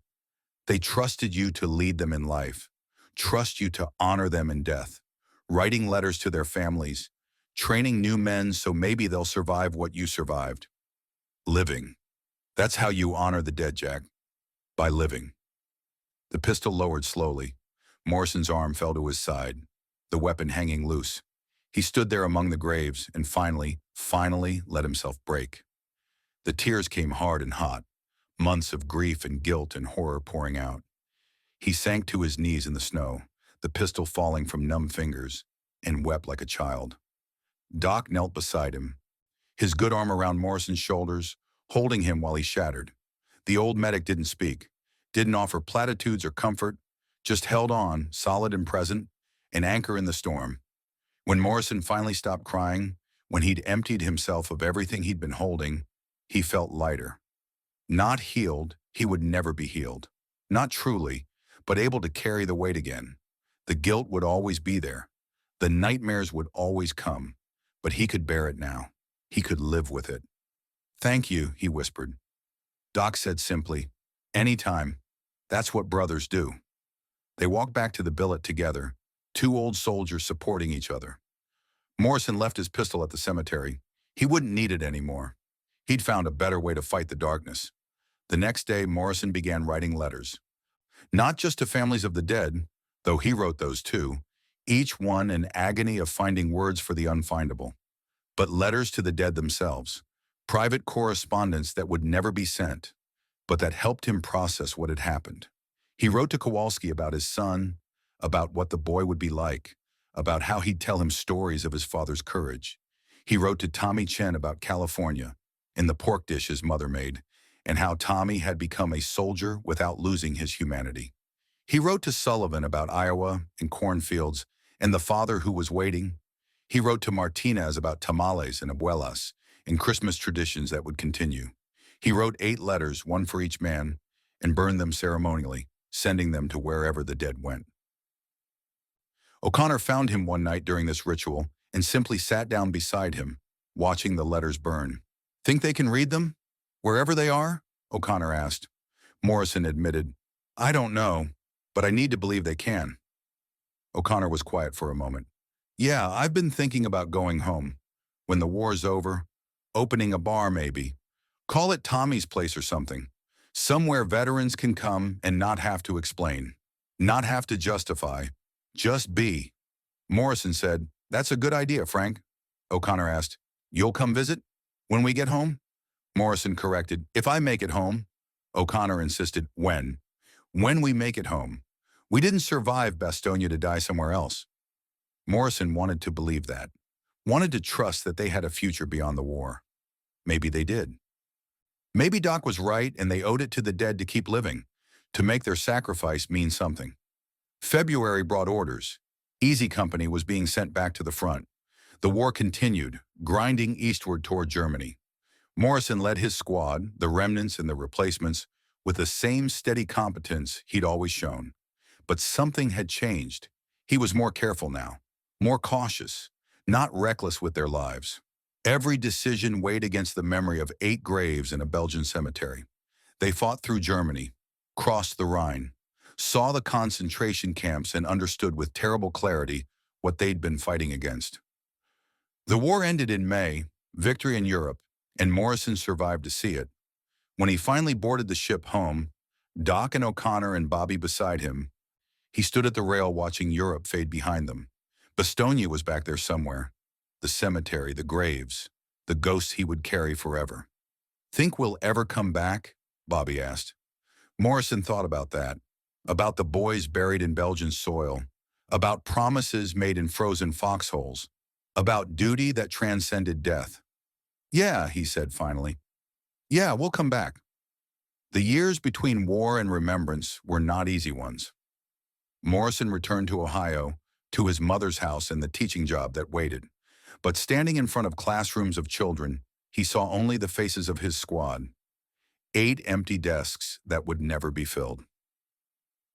"They trusted you to lead them in life, trust you to honor them in death, writing letters to their families, training new men so maybe they'll survive what you survived. Living. That's how you honor the dead, Jack. By living." The pistol lowered slowly. Morrison's arm fell to his side, the weapon hanging loose. He stood there among the graves and finally let himself break. The tears came hard and hot, months of grief and guilt and horror pouring out. He sank to his knees in the snow, the pistol falling from numb fingers, and wept like a child. Doc knelt beside him, his good arm around Morrison's shoulders, holding him while he shattered. The old medic didn't speak, didn't offer platitudes or comfort, just held on, solid and present, an anchor in the storm. When Morrison finally stopped crying, when he'd emptied himself of everything he'd been holding, he felt lighter. Not healed, he would never be healed. Not truly, but able to carry the weight again. The guilt would always be there. The nightmares would always come, but he could bear it now. He could live with it. "Thank you," he whispered. Doc said simply, "Anytime. That's what brothers do." They walked back to the billet together, two old soldiers supporting each other. Morrison left his pistol at the cemetery. He wouldn't need it anymore. He'd found a better way to fight the darkness. The next day, Morrison began writing letters. Not just to families of the dead, though he wrote those too, each one an agony of finding words for the unfindable, but letters to the dead themselves, private correspondence that would never be sent, but that helped him process what had happened. He wrote to Kowalski about his son, about what the boy would be like, about how he'd tell him stories of his father's courage. He wrote to Tommy Chen about California and the pork dish his mother made, and how Tommy had become a soldier without losing his humanity. He wrote to Sullivan about Iowa and cornfields and the father who was waiting. He wrote to Martinez about tamales and abuelas and Christmas traditions that would continue. He wrote 8 letters, one for each man, and burned them ceremonially, sending them to wherever the dead went. O'Connor found him one night during this ritual and simply sat down beside him, watching the letters burn. "Think they can read them? Wherever they are?" O'Connor asked. Morrison admitted, "I don't know, but I need to believe they can." O'Connor was quiet for a moment. "Yeah, I've been thinking about going home. When the war's over, opening a bar maybe. Call it Tommy's Place or something. Somewhere veterans can come and not have to explain. Not have to justify. Just be." Morrison said, "That's a good idea, Frank." O'Connor asked, "You'll come visit? When we get home?" Morrison corrected, "If I make it home." O'Connor insisted, "When? When we make it home. We didn't survive Bastogne to die somewhere else." Morrison wanted to believe that, wanted to trust that they had a future beyond the war. Maybe they did. Maybe Doc was right and they owed it to the dead to keep living, to make their sacrifice mean something. February brought orders. Easy Company was being sent back to the front. The war continued, grinding eastward toward Germany. Morrison led his squad, the remnants and the replacements, with the same steady competence he'd always shown. But something had changed. He was more careful now, more cautious, not reckless with their lives. Every decision weighed against the memory of 8 graves in a Belgian cemetery. They fought through Germany, crossed the Rhine, saw the concentration camps and understood with terrible clarity what they'd been fighting against. The war ended in May, victory in Europe, and Morrison survived to see it. When he finally boarded the ship home, Doc and O'Connor and Bobby beside him, he stood at the rail watching Europe fade behind them. Bastogne was back there somewhere. The cemetery, the graves, the ghosts he would carry forever. "Think we'll ever come back?" Bobby asked. Morrison thought about that, about the boys buried in Belgian soil, about promises made in frozen foxholes, about duty that transcended death. "Yeah," he said finally. "Yeah, we'll come back." The years between war and remembrance were not easy ones. Morrison returned to Ohio, to his mother's house and the teaching job that waited. But standing in front of classrooms of children, he saw only the faces of his squad. 8 empty desks that would never be filled.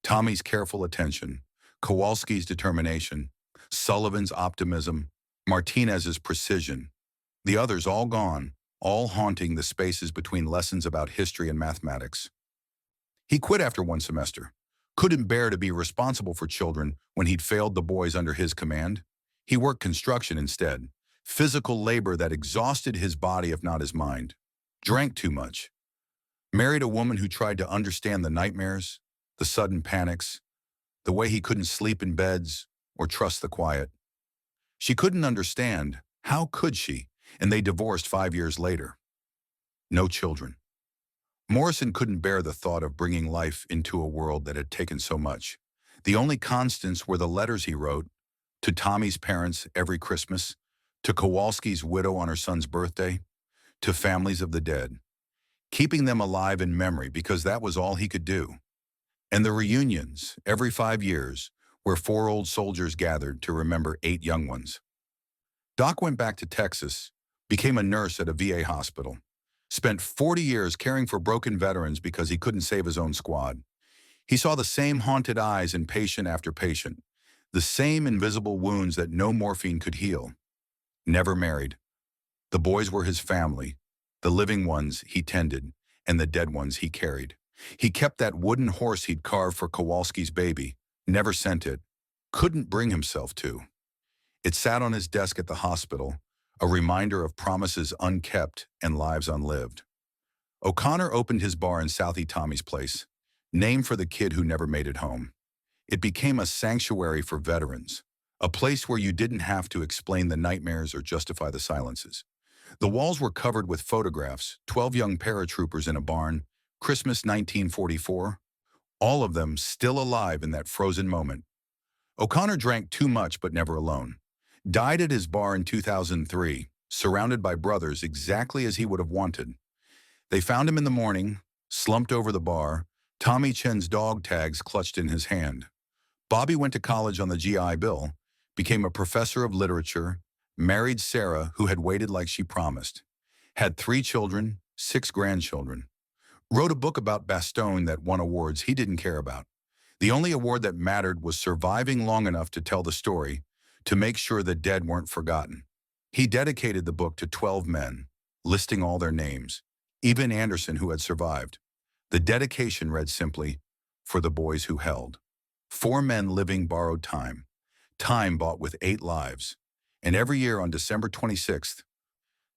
Tommy's careful attention, Kowalski's determination, Sullivan's optimism, Martinez's precision. The others all gone, all haunting the spaces between lessons about history and mathematics. He quit after 1 semester. Couldn't bear to be responsible for children when he'd failed the boys under his command. He worked construction instead, physical labor that exhausted his body if not his mind. Drank too much. Married a woman who tried to understand the nightmares, the sudden panics, the way he couldn't sleep in beds or trust the quiet. She couldn't understand. How could she? And they divorced 5 years later. No children. Morrison couldn't bear the thought of bringing life into a world that had taken so much. The only constants were the letters he wrote, to Tommy's parents every Christmas, to Kowalski's widow on her son's birthday, to families of the dead, keeping them alive in memory because that was all he could do. And the reunions, every 5 years, where 4 old soldiers gathered to remember 8 young ones. Doc went back to Texas, became a nurse at a VA hospital, spent 40 years caring for broken veterans because he couldn't save his own squad. He saw the same haunted eyes in patient after patient, the same invisible wounds that no morphine could heal. Never married. The boys were his family, the living ones he tended, and the dead ones he carried. He kept that wooden horse he'd carved for Kowalski's baby, never sent it, couldn't bring himself to. It sat on his desk at the hospital, a reminder of promises unkept and lives unlived. O'Connor opened his bar in Southie Tommy's Place, named for the kid who never made it home. It became a sanctuary for veterans, a place where you didn't have to explain the nightmares or justify the silences. The walls were covered with photographs, 12 young paratroopers in a barn, Christmas 1944, all of them still alive in that frozen moment. O'Connor drank too much but never alone. Died at his bar in 2003, surrounded by brothers exactly as he would have wanted. They found him in the morning, slumped over the bar, Tommy Chen's dog tags clutched in his hand. Bobby went to college on the GI Bill, became a professor of literature, married Sarah, who had waited like she promised, had 3 children, 6 grandchildren, wrote a book about Bastogne that won awards he didn't care about. The only award that mattered was surviving long enough to tell the story, to make sure the dead weren't forgotten. He dedicated the book to 12 men, listing all their names, even Anderson, who had survived. The dedication read simply, "For the boys who held." 4 men living borrowed time, time bought with 8 lives. And every year on December 26th,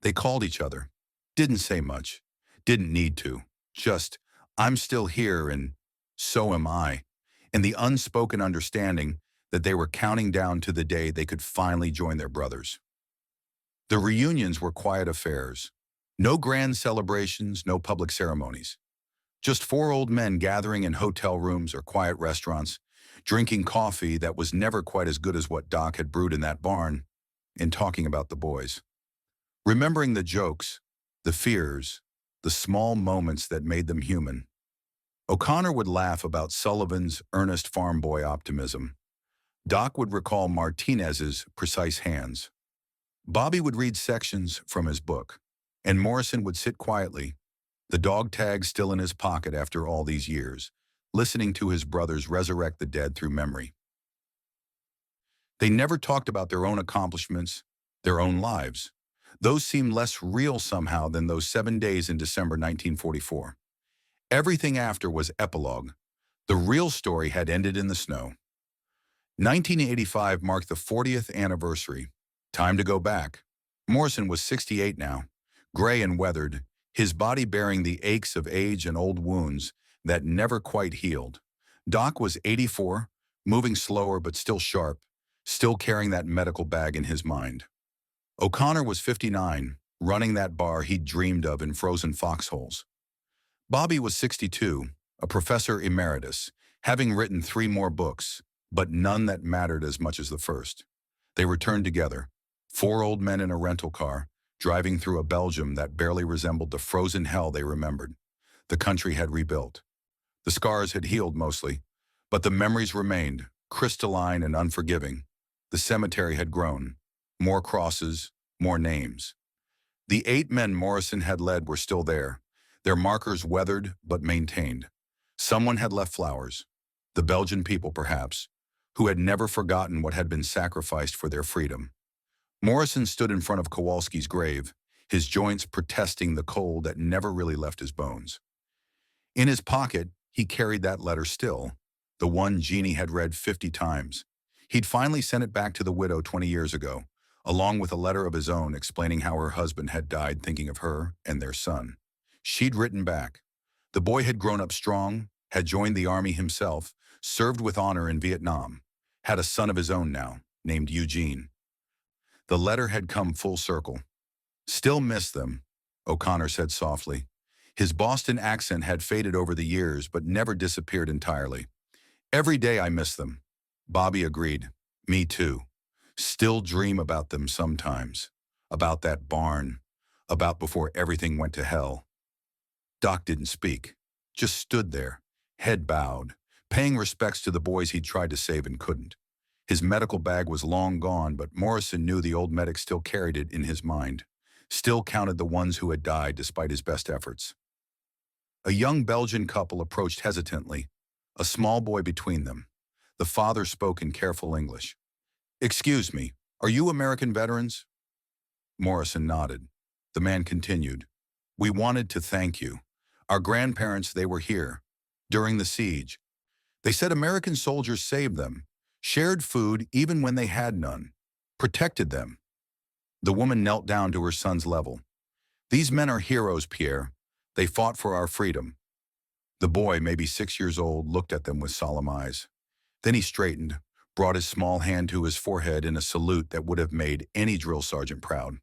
they called each other. Didn't say much, didn't need to. Just, "I'm still here and so am I." And the unspoken understanding that they were counting down to the day they could finally join their brothers. The reunions were quiet affairs. No grand celebrations, no public ceremonies. Just 4 old men gathering in hotel rooms or quiet restaurants, drinking coffee that was never quite as good as what Doc had brewed in that barn, and talking about the boys. Remembering the jokes, the fears, the small moments that made them human. O'Connor would laugh about Sullivan's earnest farm boy optimism. Doc would recall Martinez's precise hands. Bobby would read sections from his book, and Morrison would sit quietly, the dog tag still in his pocket after all these years, listening to his brothers resurrect the dead through memory. They never talked about their own accomplishments, their own lives. Those seemed less real somehow than those 7 days in December 1944. Everything after was epilogue. The real story had ended in the snow. 1985 marked the 40th anniversary. Time to go back. Morrison was 68 now, gray and weathered, his body bearing the aches of age and old wounds that never quite healed. Doc was 84, moving slower but still sharp, still carrying that medical bag in his mind. O'Connor was 59, running that bar he'd dreamed of in frozen foxholes. Bobby was 62, a professor emeritus, having written 3 more books, but none that mattered as much as the first. They returned together, 4 old men in a rental car, driving through a Belgium that barely resembled the frozen hell they remembered. The country had rebuilt. The scars had healed mostly, but the memories remained, crystalline and unforgiving. The cemetery had grown. More crosses, more names. The 8 men Morrison had led were still there, their markers weathered but maintained. Someone had left flowers. The Belgian people, perhaps, who had never forgotten what had been sacrificed for their freedom. Morrison stood in front of Kowalski's grave, his joints protesting the cold that never really left his bones. In his pocket, he carried that letter still, the one Jeannie had read 50 times. He'd finally sent it back to the widow 20 years ago, along with a letter of his own explaining how her husband had died thinking of her and their son. She'd written back. The boy had grown up strong, had joined the army himself, served with honor in Vietnam, had a son of his own now, named Eugene. The letter had come full circle. Still miss them, O'Connor said softly. His Boston accent had faded over the years but never disappeared entirely. Every day I miss them. Bobby agreed. Me too. Still dream about them sometimes. About that barn. About before everything went to hell. Doc didn't speak. Just stood there, head bowed, paying respects to the boys he'd tried to save and couldn't. His medical bag was long gone, but Morrison knew the old medic still carried it in his mind. Still counted the ones who had died despite his best efforts. A young Belgian couple approached hesitantly, a small boy between them. The father spoke in careful English. "Excuse me, are you American veterans?" Morrison nodded. The man continued. "We wanted to thank you. Our grandparents, they were here during the siege. They said American soldiers saved them, shared food even when they had none, protected them." The woman knelt down to her son's level. "These men are heroes, Pierre. They fought for our freedom." The boy, maybe 6 years old, looked at them with solemn eyes. Then he straightened, brought his small hand to his forehead in a salute that would have made any drill sergeant proud.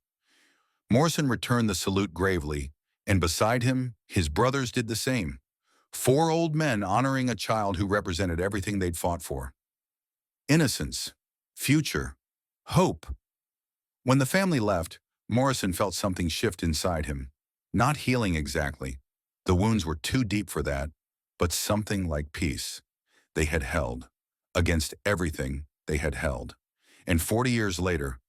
Morrison returned the salute gravely, and beside him, his brothers did the same. 4 old men honoring a child who represented everything they'd fought for. Innocence, future, hope. When the family left, Morrison felt something shift inside him. Not healing exactly. The wounds were too deep for that, but something like peace. They had held. Against everything, they had held. And 40 years later,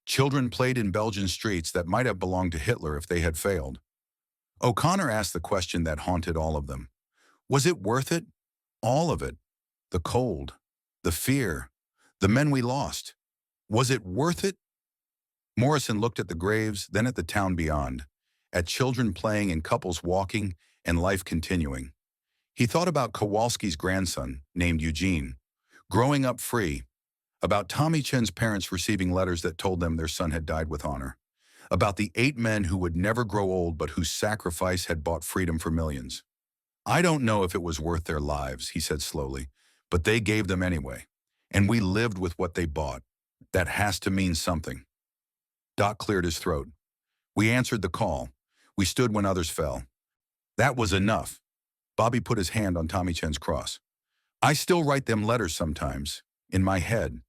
children played in Belgian streets that might have belonged to Hitler if they had failed. O'Connor asked the question that haunted all of them. Was it worth it? All of it. The cold, the fear, the men we lost. Was it worth it? Morrison looked at the graves, then at the town beyond, at children playing and couples walking and life continuing. He thought about Kowalski's grandson, named Eugene, growing up free, about Tommy Chen's parents receiving letters that told them their son had died with honor, about the 8 men who would never grow old but whose sacrifice had bought freedom for millions. "I don't know if it was worth their lives," he said slowly, "but they gave them anyway, and we lived with what they bought. That has to mean something." Doc cleared his throat. "We answered the call. We stood when others fell. That was enough." Bobby put his hand on Tommy Chen's cross. "I still write them letters sometimes, in my head.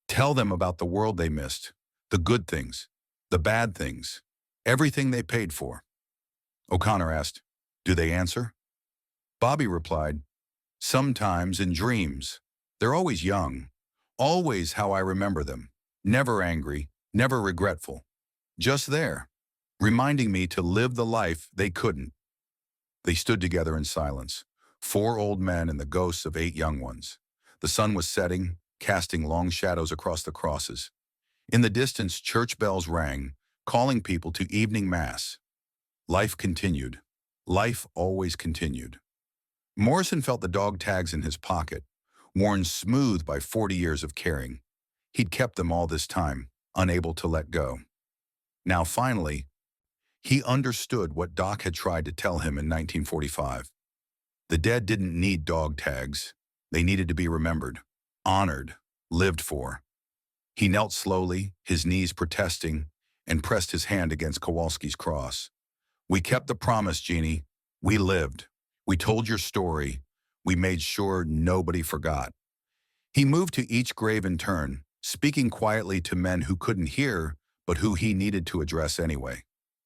Tell them about the world they missed, the good things, the bad things, everything they paid for." O'Connor asked, "Do they answer?" Bobby replied, "Sometimes in dreams. They're always young, always how I remember them, never angry, never regretful, just there, reminding me to live the life they couldn't." They stood together in silence, 4 old men and the ghosts of 8 young ones. The sun was setting, casting long shadows across the crosses. In the distance, church bells rang, calling people to evening mass. Life continued. Life always continued. Morrison felt the dog tags in his pocket, worn smooth by 40 years of caring. He'd kept them all this time, unable to let go. Now finally, he understood what Doc had tried to tell him in 1945. The dead didn't need dog tags. They needed to be remembered, honored, lived for. He knelt slowly, his knees protesting, and pressed his hand against Kowalski's cross. "We kept the promise, Jeannie. We lived. We told your story. We made sure nobody forgot." He moved to each grave in turn, speaking quietly to men who couldn't hear, but who he needed to address anyway.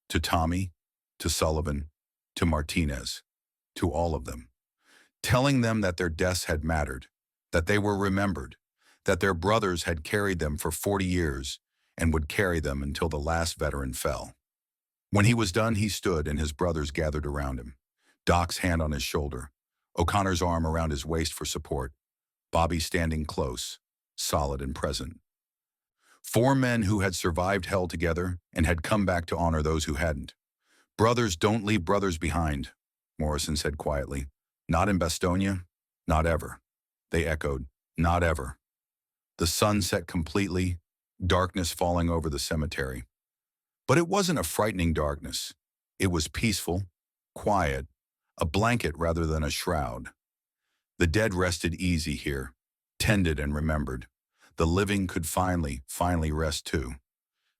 To Tommy, to Sullivan, to Martinez, to all of them. Telling them that their deaths had mattered, that they were remembered, that their brothers had carried them for 40 years and would carry them until the last veteran fell. When he was done, he stood and his brothers gathered around him. Doc's hand on his shoulder, O'Connor's arm around his waist for support, Bobby standing close, solid and present. 4 men who had survived hell together and had come back to honor those who hadn't. "Brothers don't leave brothers behind," Morrison said quietly. "Not in Bastogne, not ever." They echoed, "Not ever." The sun set completely, darkness falling over the cemetery. But it wasn't a frightening darkness. It was peaceful, quiet, a blanket rather than a shroud. The dead rested easy here, tended and remembered. The living could finally rest too.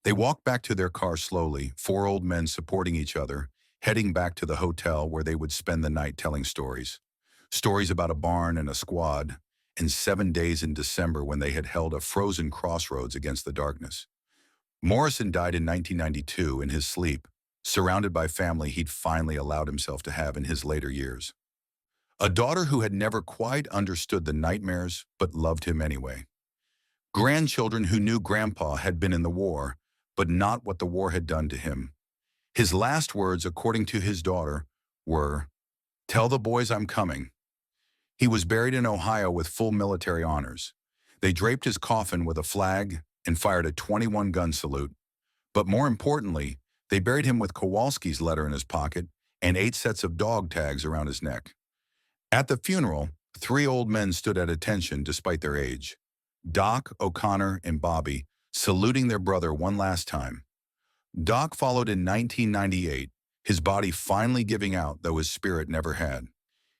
They walked back to their car slowly, four old men supporting each other, heading back to the hotel where they would spend the night telling stories. Stories about a barn and a squad, and 7 days in December when they had held a frozen crossroads against the darkness. Morrison died in 1992 in his sleep, surrounded by family he'd finally allowed himself to have in his later years. A daughter who had never quite understood the nightmares but loved him anyway. Grandchildren who knew Grandpa had been in the war, but not what the war had done to him. His last words, according to his daughter, were, "Tell the boys I'm coming." He was buried in Ohio with full military honors. They draped his coffin with a flag and fired a 21-gun salute. But more importantly, they buried him with Kowalski's letter in his pocket and 8 sets of dog tags around his neck. At the funeral, 3 old men stood at attention despite their age. Doc, O'Connor, and Bobby, saluting their brother one last time. Doc followed in 1998, his body finally giving out, though his spirit never had.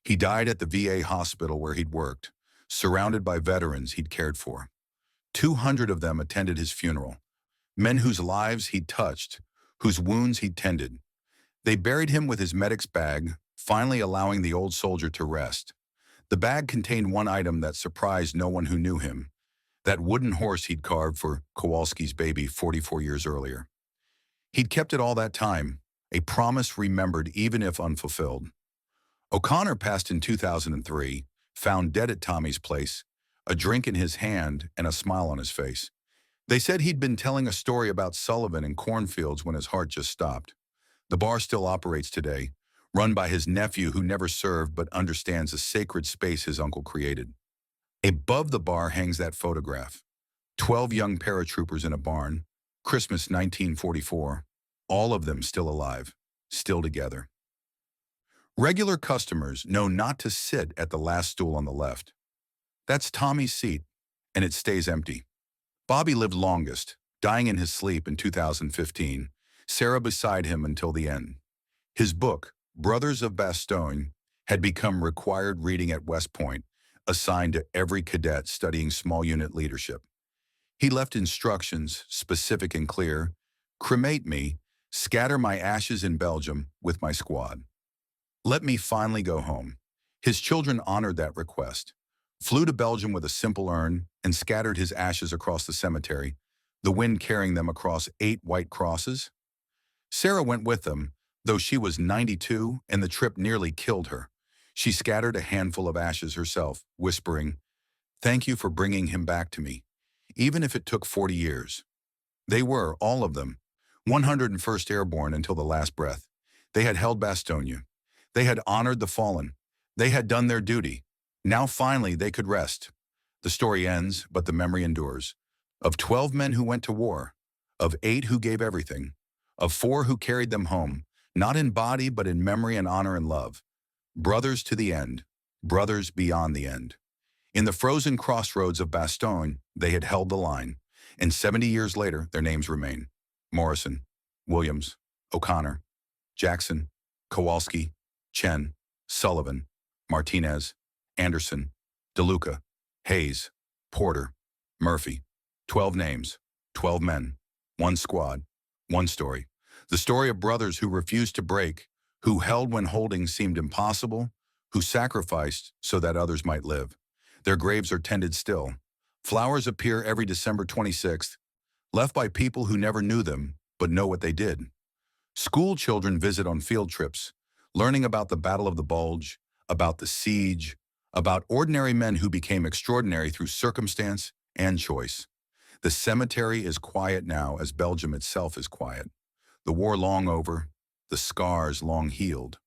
He died at the VA hospital where he'd worked, surrounded by veterans he'd cared for. 200 of them attended his funeral, men whose lives he'd touched, whose wounds he'd tended. They buried him with his medic's bag, finally allowing the old soldier to rest. The bag contained one item that surprised no one who knew him, that wooden horse he'd carved for Kowalski's baby 44 years earlier. He'd kept it all that time, a promise remembered even if unfulfilled. O'Connor passed in 2003, found dead at Tommy's place, a drink in his hand and a smile on his face. They said he'd been telling a story about Sullivan and cornfields when his heart just stopped. The bar still operates today, run by his nephew who never served but understands the sacred space his uncle created. Above the bar hangs that photograph. 12 young paratroopers in a barn, Christmas 1944, all of them still alive, still together. Regular customers know not to sit at the last stool on the left. That's Tommy's seat, and it stays empty. Bobby lived longest, dying in his sleep in 2015, Sarah beside him until the end. His book, Brothers of Bastogne, had become required reading at West Point, assigned to every cadet studying small unit leadership. He left instructions, specific and clear: cremate me, scatter my ashes in Belgium with my squad. Let me finally go home. His children honored that request, flew to Belgium with a simple urn, and scattered his ashes across the cemetery, the wind carrying them across 8 white crosses. Sarah went with them, though she was 92 and the trip nearly killed her. She scattered a handful of ashes herself, whispering, "Thank you for bringing him back to me, even if it took 40 years. They were, all of them, 101st Airborne until the last breath. They had held Bastogne. They had honored the fallen. They had done their duty. Now finally they could rest. The story ends, but the memory endures. Of 12 men who went to war, of 8 who gave everything, of 4 who carried them home, not in body but in memory and honor and love. Brothers to the end, brothers beyond the end. In the frozen crossroads of Bastogne, they had held the line, and 70 years later, their names remain. Morrison, Williams, O'Connor, Jackson, Kowalski, Chen, Sullivan, Martinez, Anderson, DeLuca, Hayes, Porter, Murphy. 12 names, 12 men, 1 squad, 1 story. The story of brothers who refused to break, who held when holding seemed impossible, who sacrificed so that others might live. Their graves are tended still. Flowers appear every December 26th, left by people who never knew them, but know what they did. School children visit on field trips, learning about the Battle of the Bulge, about the siege, about ordinary men who became extraordinary through circumstance and choice. The cemetery is quiet now as Belgium itself is quiet. The war long over, the scars long healed.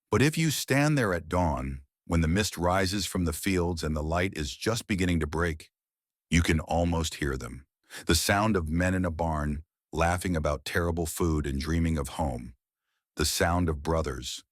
But if you stand there at dawn, when the mist rises from the fields and the light is just beginning to break, you can almost hear them. The sound of men in a barn, laughing about terrible food and dreaming of home. The sound of brothers,